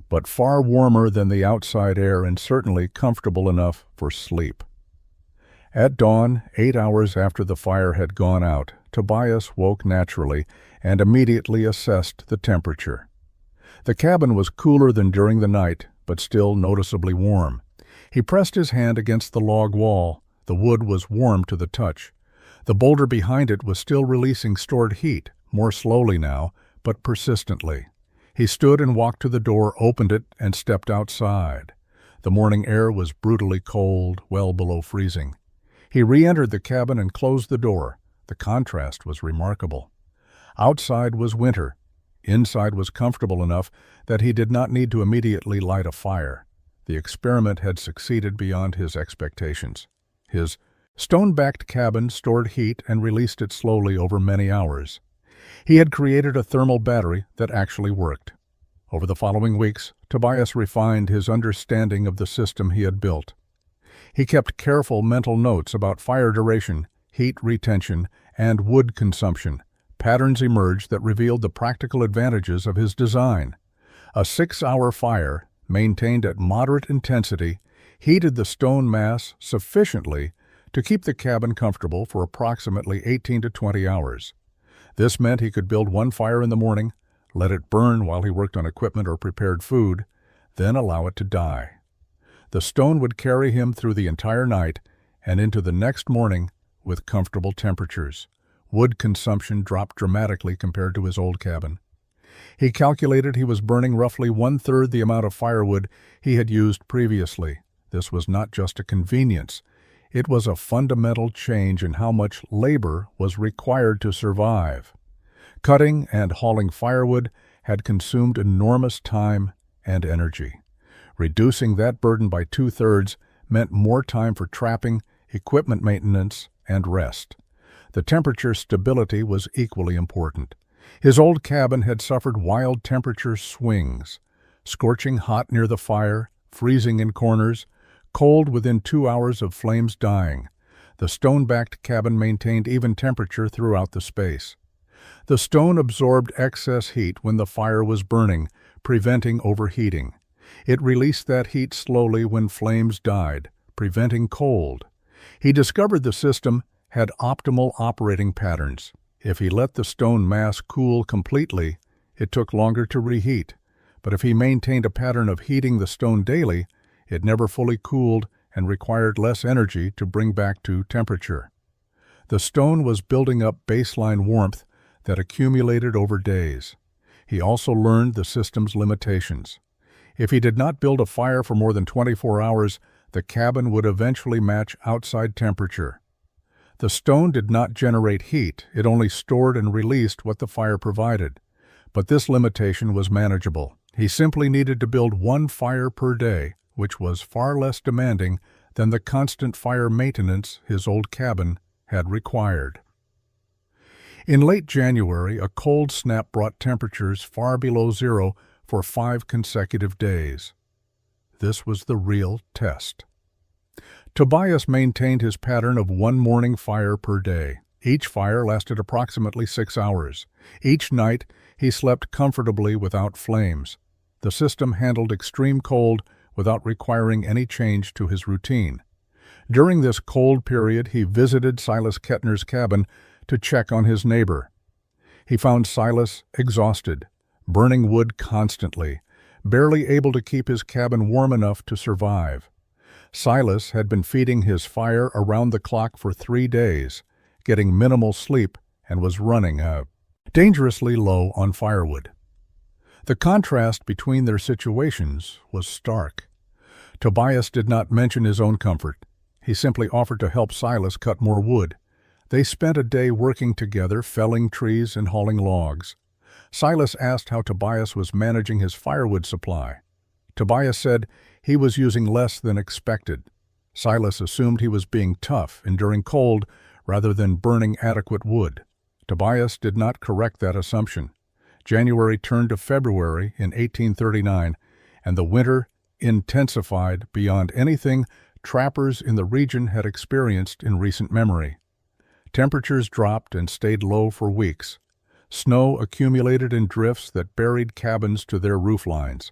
but far warmer than the outside air and certainly comfortable enough for sleep. At dawn, 8 hours after the fire had gone out, Tobias woke naturally and immediately assessed the temperature. The cabin was cooler than during the night, but still noticeably warm. He pressed his hand against the log wall. The wood was warm to the touch. The boulder behind it was still releasing stored heat, more slowly now, but persistently. He stood and walked to the door, opened it, and stepped outside. The morning air was brutally cold, well below freezing. He re-entered the cabin and closed the door. The contrast was remarkable. Outside was winter. Inside was comfortable enough that he did not need to immediately light a fire. The experiment had succeeded beyond his expectations. His stone-backed cabin stored heat and released it slowly over many hours. He had created a thermal battery that actually worked. Over the following weeks, Tobias refined his understanding of the system he had built. He kept careful mental notes about fire duration, heat retention, and wood consumption. Patterns emerged that revealed the practical advantages of his design. A 6-hour fire, maintained at moderate intensity, heated the stone mass sufficiently to keep the cabin comfortable for approximately 18 to 20 hours. This meant he could build one fire in the morning, let it burn while he worked on equipment or prepared food, then allow it to die. The stone would carry him through the entire night and into the next morning with comfortable temperatures. Wood consumption dropped dramatically compared to his old cabin. He calculated he was burning roughly 1/3 the amount of firewood he had used previously. This was not just a convenience. It was a fundamental change in how much labor was required to survive. Cutting and hauling firewood had consumed enormous time and energy. Reducing that burden by 2/3 meant more time for trapping, equipment maintenance, and rest. The temperature stability was equally important. His old cabin had suffered wild temperature swings, scorching hot near the fire, freezing in corners, cold within 2 hours of flames dying. The stone-backed cabin maintained even temperature throughout the space. The stone absorbed excess heat when the fire was burning, preventing overheating. It released that heat slowly when flames died, preventing cold. He discovered the system had optimal operating patterns. If he let the stone mass cool completely, it took longer to reheat. But if he maintained a pattern of heating the stone daily, it never fully cooled and required less energy to bring back to temperature. The stone was building up baseline warmth that accumulated over days. He also learned the system's limitations. If he did not build a fire for more than 24 hours, the cabin would eventually match outside temperature. The stone did not generate heat, it only stored and released what the fire provided. But this limitation was manageable. He simply needed to build one fire per day, which was far less demanding than the constant fire maintenance his old cabin had required. In late January, a cold snap brought temperatures far below zero for 5 consecutive days. This was the real test. Tobias maintained his pattern of one morning fire per day. Each fire lasted approximately 6 hours. Each night, he slept comfortably without flames. The system handled extreme cold without requiring any change to his routine. During this cold period, he visited Silas Kettner's cabin to check on his neighbor. He found Silas exhausted, burning wood constantly, barely able to keep his cabin warm enough to survive. Silas had been feeding his fire around the clock for 3 days, getting minimal sleep, and was running dangerously low on firewood. The contrast between their situations was stark. Tobias did not mention his own comfort. He simply offered to help Silas cut more wood. They spent a day working together, felling trees and hauling logs. Silas asked how Tobias was managing his firewood supply. Tobias said he was using less than expected. Silas assumed he was being tough, enduring cold, rather than burning adequate wood. Tobias did not correct that assumption. January turned to February in 1839, and the winter intensified beyond anything trappers in the region had experienced in recent memory. Temperatures dropped and stayed low for weeks. Snow accumulated in drifts that buried cabins to their rooflines.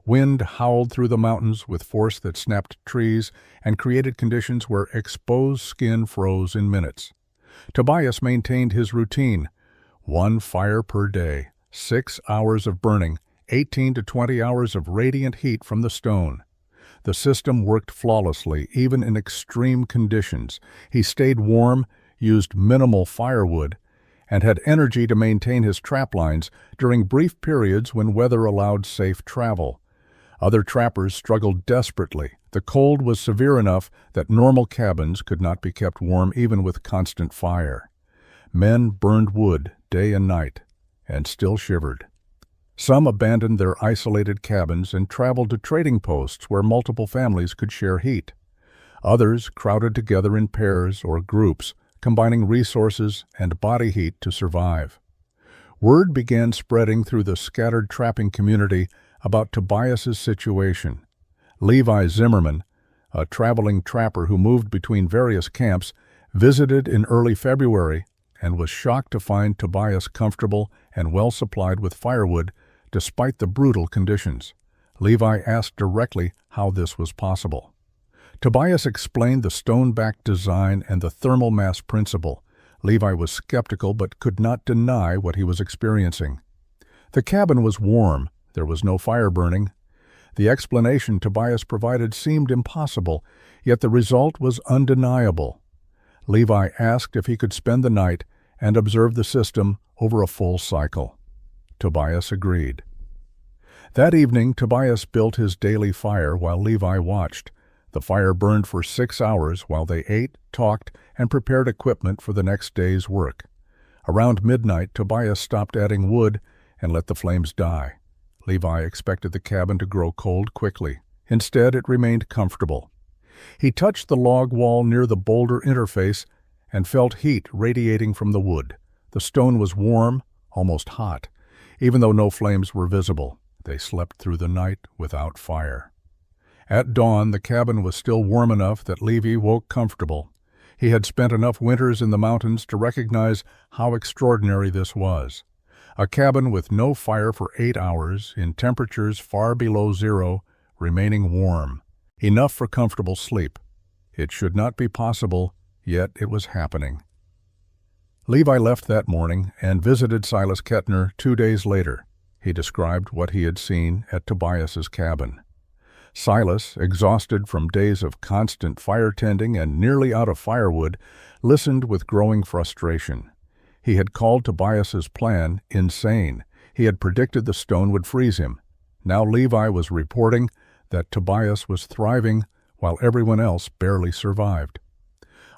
Wind howled through the mountains with force that snapped trees and created conditions where exposed skin froze in minutes. Tobias maintained his routine: one fire per day, 6 hours of burning, 18 to 20 hours of radiant heat from the stone. The system worked flawlessly, even in extreme conditions. He stayed warm, used minimal firewood, and had energy to maintain his trap lines during brief periods when weather allowed safe travel. Other trappers struggled desperately. The cold was severe enough that normal cabins could not be kept warm even with constant fire. Men burned wood day and night, and still shivered. Some abandoned their isolated cabins and traveled to trading posts where multiple families could share heat. Others crowded together in pairs or groups, combining resources and body heat to survive. Word began spreading through the scattered trapping community about Tobias's situation. Levi Zimmerman, a traveling trapper who moved between various camps, visited in early February and was shocked to find Tobias comfortable and well supplied with firewood despite the brutal conditions. Levi asked directly how this was possible. Tobias explained the stone-backed design and the thermal mass principle. Levi was skeptical but could not deny what he was experiencing. The cabin was warm. There was no fire burning. The explanation Tobias provided seemed impossible, yet the result was undeniable. Levi asked if he could spend the night and observe the system over a full cycle. Tobias agreed. That evening, Tobias built his daily fire while Levi watched. The fire burned for 6 hours while they ate, talked, and prepared equipment for the next day's work. Around midnight, Tobias stopped adding wood and let the flames die. Levi expected the cabin to grow cold quickly. Instead, it remained comfortable. He touched the log wall near the boulder interface and felt heat radiating from the wood. The stone was warm, almost hot. Even though no flames were visible, they slept through the night without fire. At dawn, the cabin was still warm enough that Levi woke comfortable. He had spent enough winters in the mountains to recognize how extraordinary this was. A cabin with no fire for 8 hours, in temperatures far below zero, remaining warm. Enough for comfortable sleep. It should not be possible, yet it was happening. Levi left that morning and visited Silas Kettner 2 days later. He described what he had seen at Tobias's cabin. Silas, exhausted from days of constant fire tending and nearly out of firewood, listened with growing frustration. He had called Tobias's plan insane. He had predicted the stone would freeze him. Now Levi was reporting that Tobias was thriving while everyone else barely survived.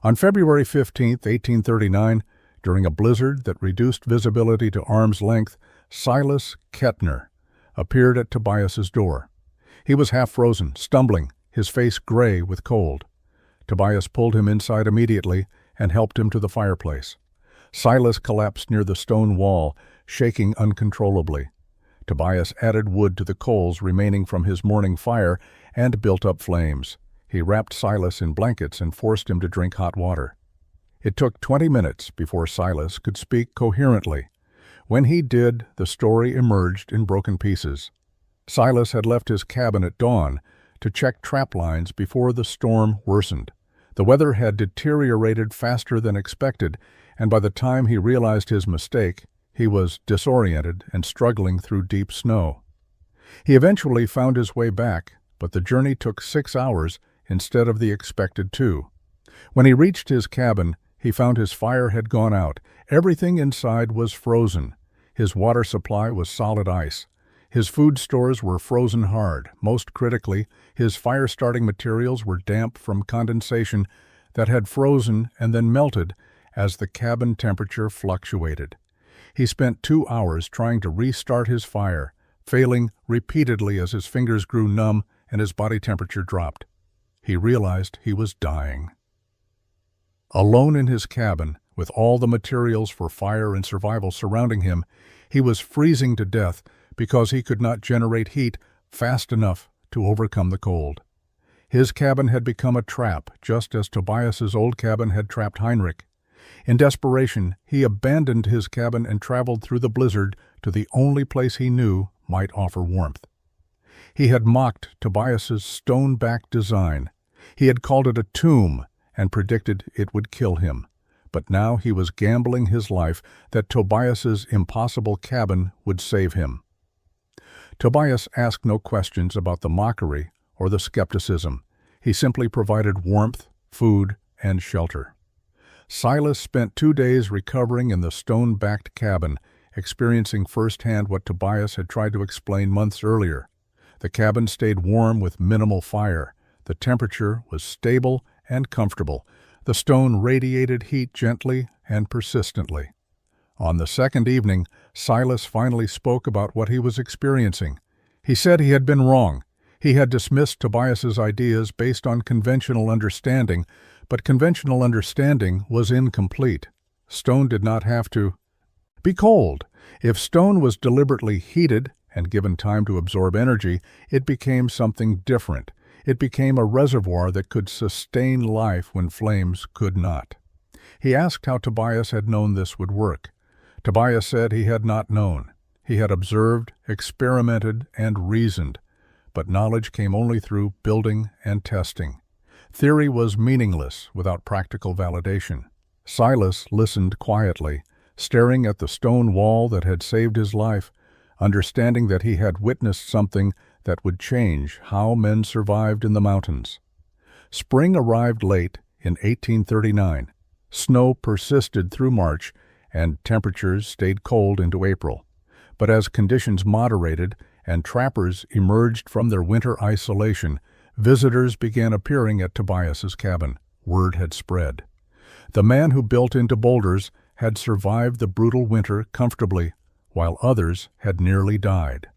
On February 15, 1839, during a blizzard that reduced visibility to arm's length, Silas Kettner appeared at Tobias's door. He was half frozen, stumbling, his face gray with cold. Tobias pulled him inside immediately and helped him to the fireplace. Silas collapsed near the stone wall, shaking uncontrollably. Tobias added wood to the coals remaining from his morning fire and built up flames. He wrapped Silas in blankets and forced him to drink hot water. It took 20 minutes before Silas could speak coherently. When he did, the story emerged in broken pieces. Silas had left his cabin at dawn to check trap lines before the storm worsened. The weather had deteriorated faster than expected, and by the time he realized his mistake, he was disoriented and struggling through deep snow. He eventually found his way back, but the journey took 6 hours instead of the expected 2. When he reached his cabin, he found his fire had gone out. Everything inside was frozen. His water supply was solid ice. His food stores were frozen hard. Most critically, his fire-starting materials were damp from condensation that had frozen and then melted as the cabin temperature fluctuated. He spent 2 hours trying to restart his fire, failing repeatedly as his fingers grew numb and his body temperature dropped. He realized he was dying. Alone in his cabin, with all the materials for fire and survival surrounding him, he was freezing to death because he could not generate heat fast enough to overcome the cold. His cabin had become a trap, just as Tobias's old cabin had trapped Heinrich. In desperation, he abandoned his cabin and traveled through the blizzard to the only place he knew might offer warmth. He had mocked Tobias's stone-backed design. He had called it a tomb and predicted it would kill him. But now he was gambling his life that Tobias's impossible cabin would save him. Tobias asked no questions about the mockery or the skepticism. He simply provided warmth, food, and shelter. Silas spent 2 days recovering in the stone-backed cabin, experiencing firsthand what Tobias had tried to explain months earlier. The cabin stayed warm with minimal fire. The temperature was stable and comfortable. The stone radiated heat gently and persistently. On the second evening, Silas finally spoke about what he was experiencing. He said he had been wrong. He had dismissed Tobias's ideas based on conventional understanding, but conventional understanding was incomplete. Stone did not have to be cold. If stone was deliberately heated and given time to absorb energy, it became something different. It became a reservoir that could sustain life when flames could not. He asked how Tobias had known this would work. Tobias said he had not known. He had observed, experimented, and reasoned. But knowledge came only through building and testing. Theory was meaningless without practical validation. Silas listened quietly, staring at the stone wall that had saved his life, understanding that he had witnessed something that would change how men survived in the mountains. Spring arrived late in 1839. Snow persisted through March, and temperatures stayed cold into April. But as conditions moderated and trappers emerged from their winter isolation, visitors began appearing at Tobias's cabin. Word had spread. The man who built into Boulders had survived the brutal winter comfortably, while others had nearly died.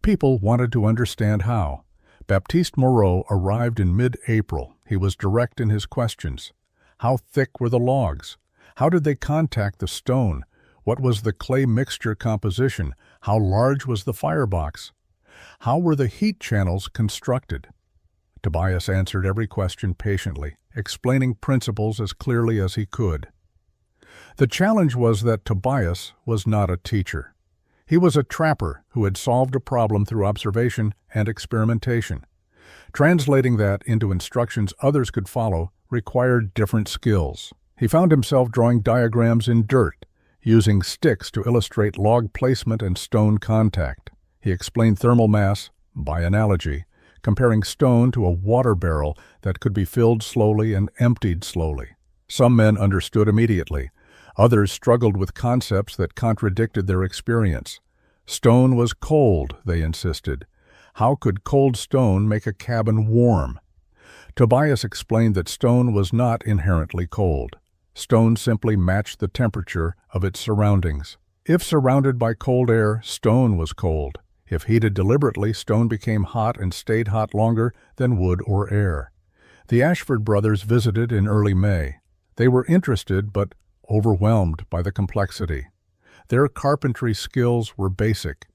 People wanted to understand how. Baptiste Moreau arrived in mid-April. He was direct in his questions. How thick were the logs? How did they contact the stone? What was the clay mixture composition? How large was the firebox? How were the heat channels constructed? Tobias answered every question patiently, explaining principles as clearly as he could. The challenge was that Tobias was not a teacher. He was a trapper who had solved a problem through observation and experimentation. Translating that into instructions others could follow required different skills. He found himself drawing diagrams in dirt, using sticks to illustrate log placement and stone contact. He explained thermal mass by analogy, comparing stone to a water barrel that could be filled slowly and emptied slowly. Some men understood immediately. Others struggled with concepts that contradicted their experience. Stone was cold, they insisted. How could cold stone make a cabin warm? Tobias explained that stone was not inherently cold. Stone simply matched the temperature of its surroundings. If surrounded by cold air, stone was cold. If heated deliberately, stone became hot and stayed hot longer than wood or air. The Ashford brothers visited in early May. They were interested but overwhelmed by the complexity. Their carpentry skills were basic,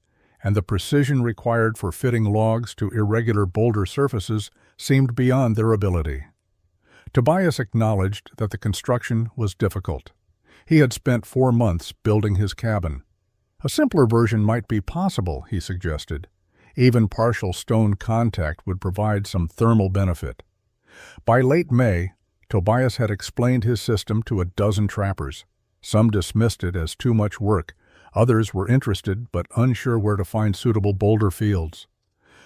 and the precision required for fitting logs to irregular boulder surfaces seemed beyond their ability. Tobias acknowledged that the construction was difficult. He had spent 4 months building his cabin. A simpler version might be possible, he suggested. Even partial stone contact would provide some thermal benefit. By late May, Tobias had explained his system to a dozen trappers. Some dismissed it as too much work. Others were interested but unsure where to find suitable boulder fields.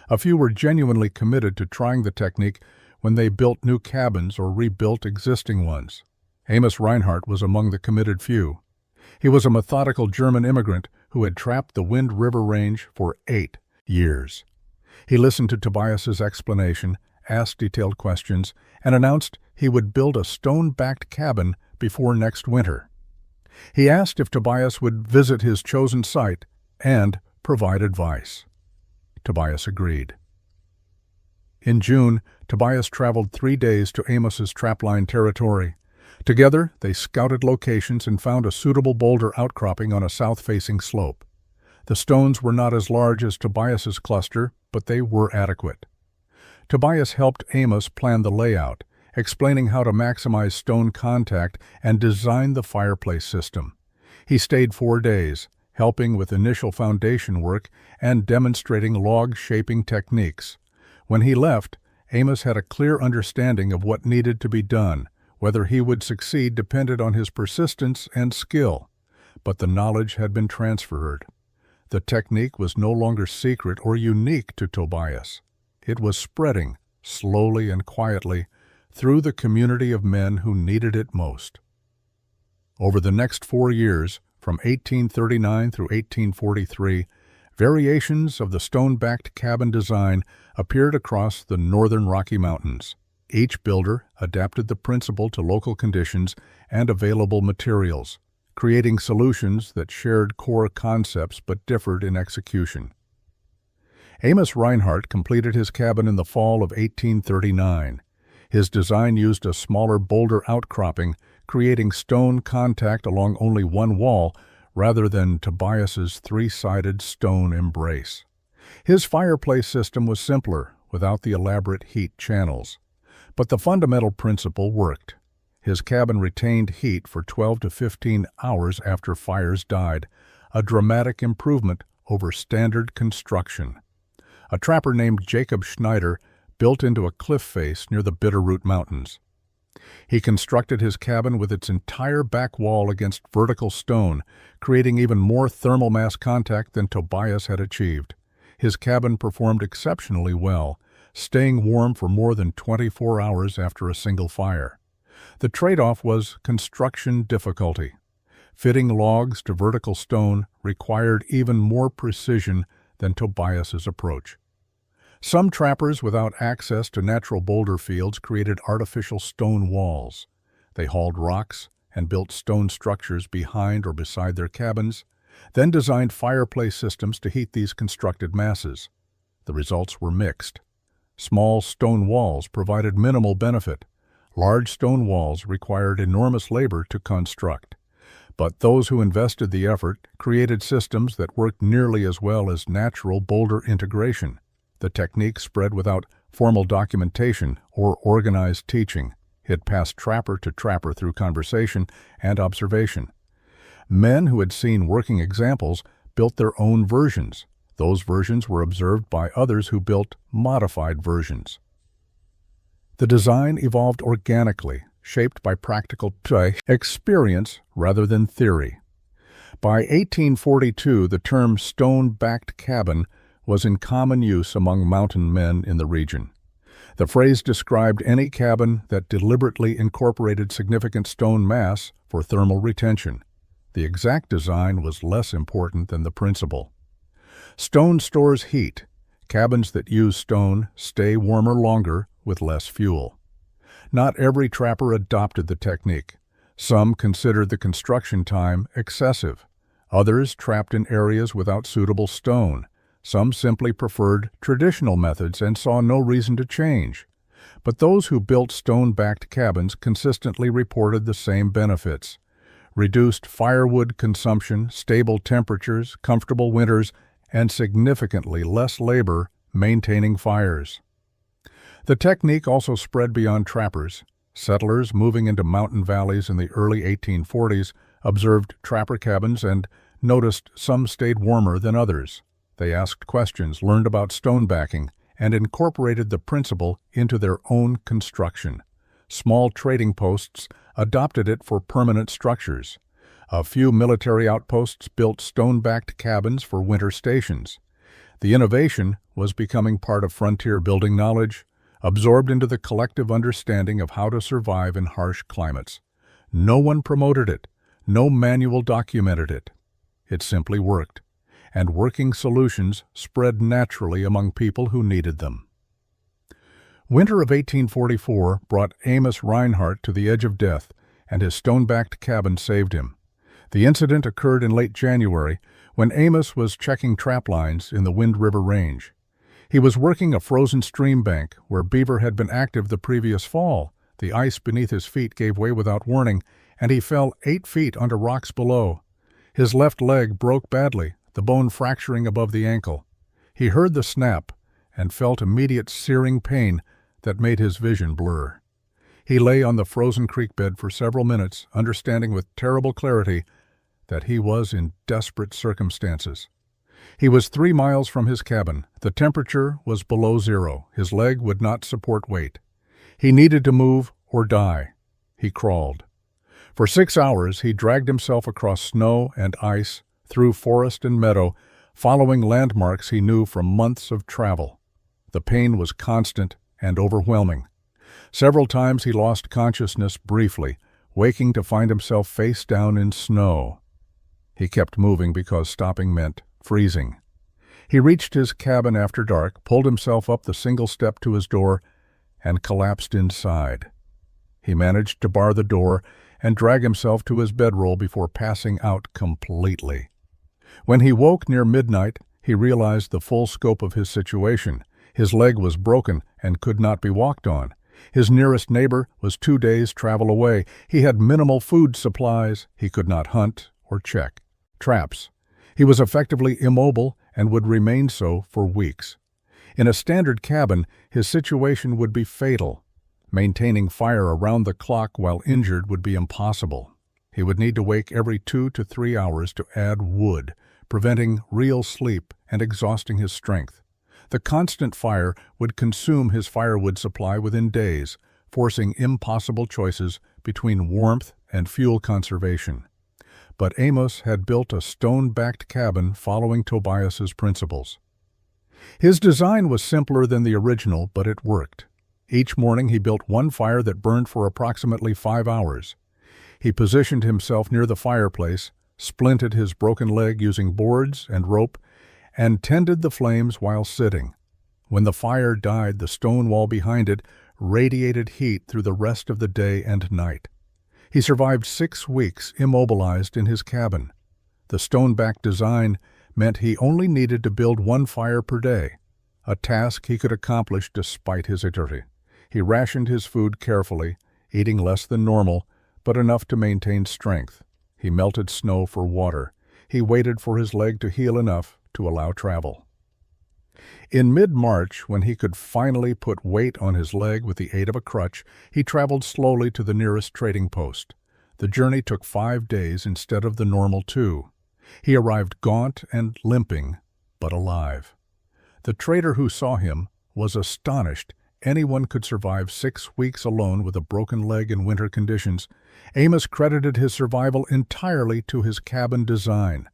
A few were genuinely committed to trying the technique when they built new cabins or rebuilt existing ones. Amos Reinhardt was among the committed few. He was a methodical German immigrant who had trapped the Wind River Range for 8 years. He listened to Tobias's explanation, asked detailed questions, and announced he would build a stone-backed cabin before next winter. He asked if Tobias would visit his chosen site and provide advice. Tobias agreed. In June, Tobias traveled 3 days to Amos's trapline territory. Together, they scouted locations and found a suitable boulder outcropping on a south-facing slope. The stones were not as large as Tobias's cluster, but they were adequate. Tobias helped Amos plan the layout, explaining how to maximize stone contact and design the fireplace system. He stayed 4 days, helping with initial foundation work and demonstrating log shaping techniques. When he left, Amos had a clear understanding of what needed to be done. Whether he would succeed depended on his persistence and skill, but the knowledge had been transferred. The technique was no longer secret or unique to Tobias. It was spreading, slowly and quietly, through the community of men who needed it most. Over the next 4 years, from 1839 through 1843, variations of the stone-backed cabin design appeared across the northern Rocky Mountains. Each builder adapted the principle to local conditions and available materials, creating solutions that shared core concepts but differed in execution. Amos Reinhardt completed his cabin in the fall of 1839. His design used a smaller boulder outcropping, creating stone contact along only one wall rather than Tobias's three-sided stone embrace. His fireplace system was simpler, without the elaborate heat channels. But the fundamental principle worked. His cabin retained heat for 12 to 15 hours after fires died, a dramatic improvement over standard construction. A trapper named Jacob Schneider built into a cliff face near the Bitterroot Mountains. He constructed his cabin with its entire back wall against vertical stone, creating even more thermal mass contact than Tobias had achieved. His cabin performed exceptionally well, staying warm for more than 24 hours after a single fire. The trade-off was construction difficulty. Fitting logs to vertical stone required even more precision than Tobias's approach. Some trappers without access to natural boulder fields created artificial stone walls. They hauled rocks and built stone structures behind or beside their cabins, then designed fireplace systems to heat these constructed masses. The results were mixed. Small stone walls provided minimal benefit. Large stone walls required enormous labor to construct. But those who invested the effort created systems that worked nearly as well as natural boulder integration. The technique spread without formal documentation or organized teaching. It passed trapper to trapper through conversation and observation. Men who had seen working examples built their own versions. Those versions were observed by others who built modified versions. The design evolved organically, shaped by practical experience rather than theory. By 1842, the term stone-backed cabin was in common use among mountain men in the region. The phrase described any cabin that deliberately incorporated significant stone mass for thermal retention. The exact design was less important than the principle. Stone stores heat. Cabins that use stone stay warmer longer with less fuel. Not every trapper adopted the technique. Some considered the construction time excessive. Others trapped in areas without suitable stone. Some simply preferred traditional methods and saw no reason to change. But those who built stone-backed cabins consistently reported the same benefits: reduced firewood consumption, stable temperatures, comfortable winters, and significantly less labor maintaining fires. The technique also spread beyond trappers. Settlers moving into mountain valleys in the early 1840s observed trapper cabins and noticed some stayed warmer than others. They asked questions, learned about stone backing, and incorporated the principle into their own construction. Small trading posts adopted it for permanent structures. A few military outposts built stone-backed cabins for winter stations. The innovation was becoming part of frontier building knowledge, absorbed into the collective understanding of how to survive in harsh climates. No one promoted it. No manual documented it. It simply worked, and working solutions spread naturally among people who needed them. Winter of 1844 brought Amos Reinhardt to the edge of death, and his stone-backed cabin saved him. The incident occurred in late January when Amos was checking trap lines in the Wind River Range. He was working a frozen stream bank where beaver had been active the previous fall. The ice beneath his feet gave way without warning, and he fell 8 feet onto rocks below. His left leg broke badly, the bone fracturing above the ankle. He heard the snap and felt immediate searing pain that made his vision blur. He lay on the frozen creek bed for several minutes, understanding with terrible clarity that he was in desperate circumstances. He was 3 miles from his cabin. The temperature was below zero. His leg would not support weight. He needed to move or die. He crawled. For 6 hours, he dragged himself across snow and ice, through forest and meadow, following landmarks he knew from months of travel. The pain was constant and overwhelming. Several times he lost consciousness briefly, waking to find himself face down in snow. He kept moving because stopping meant freezing. He reached his cabin after dark, pulled himself up the single step to his door, and collapsed inside. He managed to bar the door and drag himself to his bedroll before passing out completely. When he woke near midnight, he realized the full scope of his situation. His leg was broken and could not be walked on. His nearest neighbor was 2 days' travel away. He had minimal food supplies. He could not hunt or check traps. He was effectively immobile and would remain so for weeks. In a standard cabin, his situation would be fatal. Maintaining fire around the clock while injured would be impossible. He would need to wake every 2 to 3 hours to add wood, preventing real sleep and exhausting his strength. The constant fire would consume his firewood supply within days, forcing impossible choices between warmth and fuel conservation. But Amos had built a stone-backed cabin following Tobias's principles. His design was simpler than the original, but it worked. Each morning he built one fire that burned for approximately 5 hours. He positioned himself near the fireplace, splinted his broken leg using boards and rope, and tended the flames while sitting. When the fire died, the stone wall behind it radiated heat through the rest of the day and night. He survived 6 weeks immobilized in his cabin. The stone-backed design meant he only needed to build one fire per day, a task he could accomplish despite his injury. He rationed his food carefully, eating less than normal, but enough to maintain strength. He melted snow for water. He waited for his leg to heal enough to allow travel. In mid-March, when he could finally put weight on his leg with the aid of a crutch, he traveled slowly to the nearest trading post. The journey took 5 days instead of the normal 2. He arrived gaunt and limping, but alive. The trader who saw him was astonished anyone could survive 6 weeks alone with a broken leg in winter conditions. Amos credited his survival entirely to his cabin design.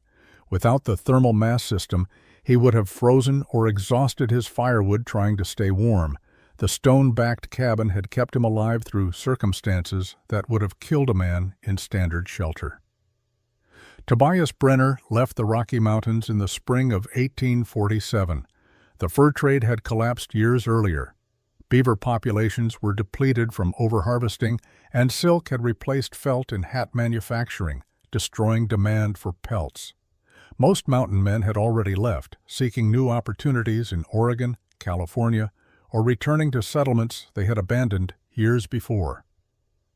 Without the thermal mass system, he would have frozen or exhausted his firewood trying to stay warm. The stone-backed cabin had kept him alive through circumstances that would have killed a man in standard shelter. Tobias Brenner left the Rocky Mountains in the spring of 1847. The fur trade had collapsed years earlier. Beaver populations were depleted from overharvesting, and silk had replaced felt in hat manufacturing, destroying demand for pelts. Most mountain men had already left, seeking new opportunities in Oregon, California, or returning to settlements they had abandoned years before.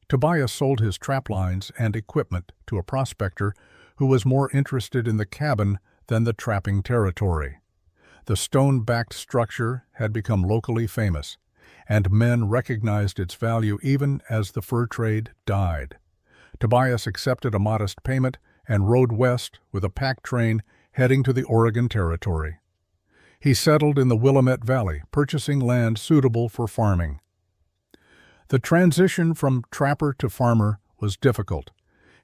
Tobias sold his trap lines and equipment to a prospector who was more interested in the cabin than the trapping territory. The stone-backed structure had become locally famous, and men recognized its value even as the fur trade died. Tobias accepted a modest payment and rode west with a pack train heading to the Oregon Territory. He settled in the Willamette Valley, purchasing land suitable for farming. The transition from trapper to farmer was difficult.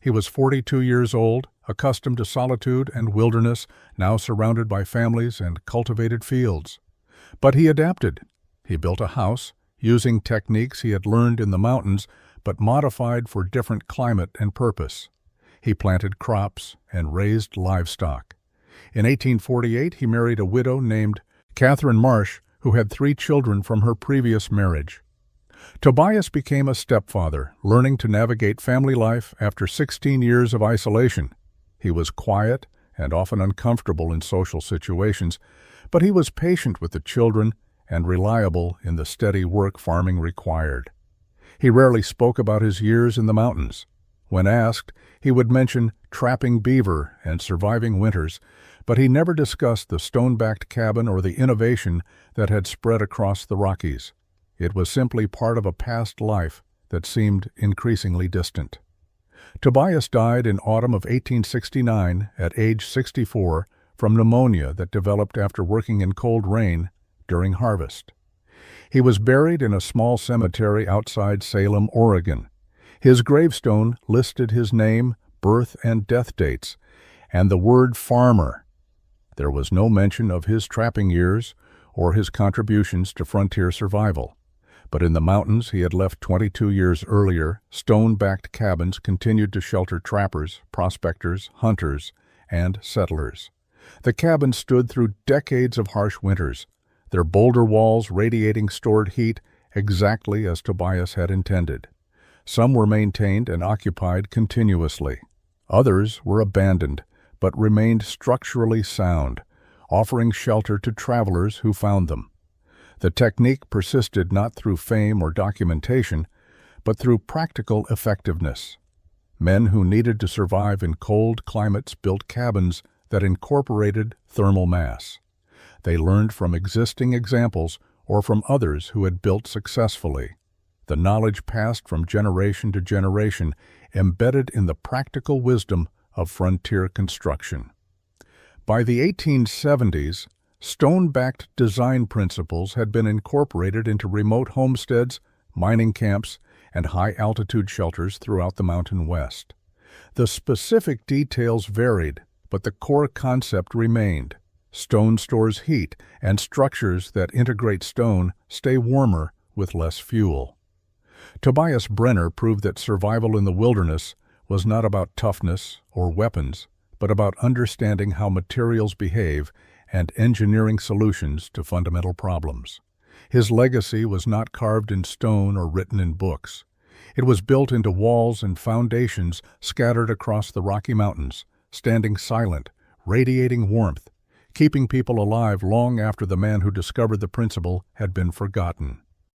He was 42 years old, accustomed to solitude and wilderness, now surrounded by families and cultivated fields. But he adapted. He built a house, using techniques he had learned in the mountains, but modified for different climate and purpose. He planted crops and raised livestock. In 1848, he married a widow named Catherine Marsh, who had 3 children from her previous marriage. Tobias became a stepfather, learning to navigate family life after 16 years of isolation. He was quiet and often uncomfortable in social situations, but he was patient with the children and reliable in the steady work farming required. He rarely spoke about his years in the mountains. When asked, he would mention trapping beaver and surviving winters, but he never discussed the stone-backed cabin or the innovation that had spread across the Rockies. It was simply part of a past life that seemed increasingly distant. Tobias died in autumn of 1869 at age 64 from pneumonia that developed after working in cold rain during harvest. He was buried in a small cemetery outside Salem, Oregon. His gravestone listed his name, birth and death dates, and the word farmer. There was no mention of his trapping years or his contributions to frontier survival. But in the mountains he had left 22 years earlier, stone-backed cabins continued to shelter trappers, prospectors, hunters, and settlers. The cabins stood through decades of harsh winters, their boulder walls radiating stored heat exactly as Tobias had intended. Some were maintained and occupied continuously. Others were abandoned, but remained structurally sound, offering shelter to travelers who found them. The technique persisted not through fame or documentation, but through practical effectiveness. Men who needed to survive in cold climates built cabins that incorporated thermal mass. They learned from existing examples or from others who had built successfully. The knowledge passed from generation to generation, embedded in the practical wisdom of frontier construction. By the 1870s, stone-backed design principles had been incorporated into remote homesteads, mining camps, and high-altitude shelters throughout the Mountain West. The specific details varied, but the core concept remained. Stone stores heat, and structures that integrate stone stay warmer with less fuel. Tobias Brenner proved that survival in the wilderness was not about toughness or weapons, but about understanding how materials behave and engineering solutions to fundamental problems. His legacy was not carved in stone or written in books. It was built into walls and foundations scattered across the Rocky Mountains, standing silent, radiating warmth, keeping people alive long after the man who discovered the principle had been forgotten.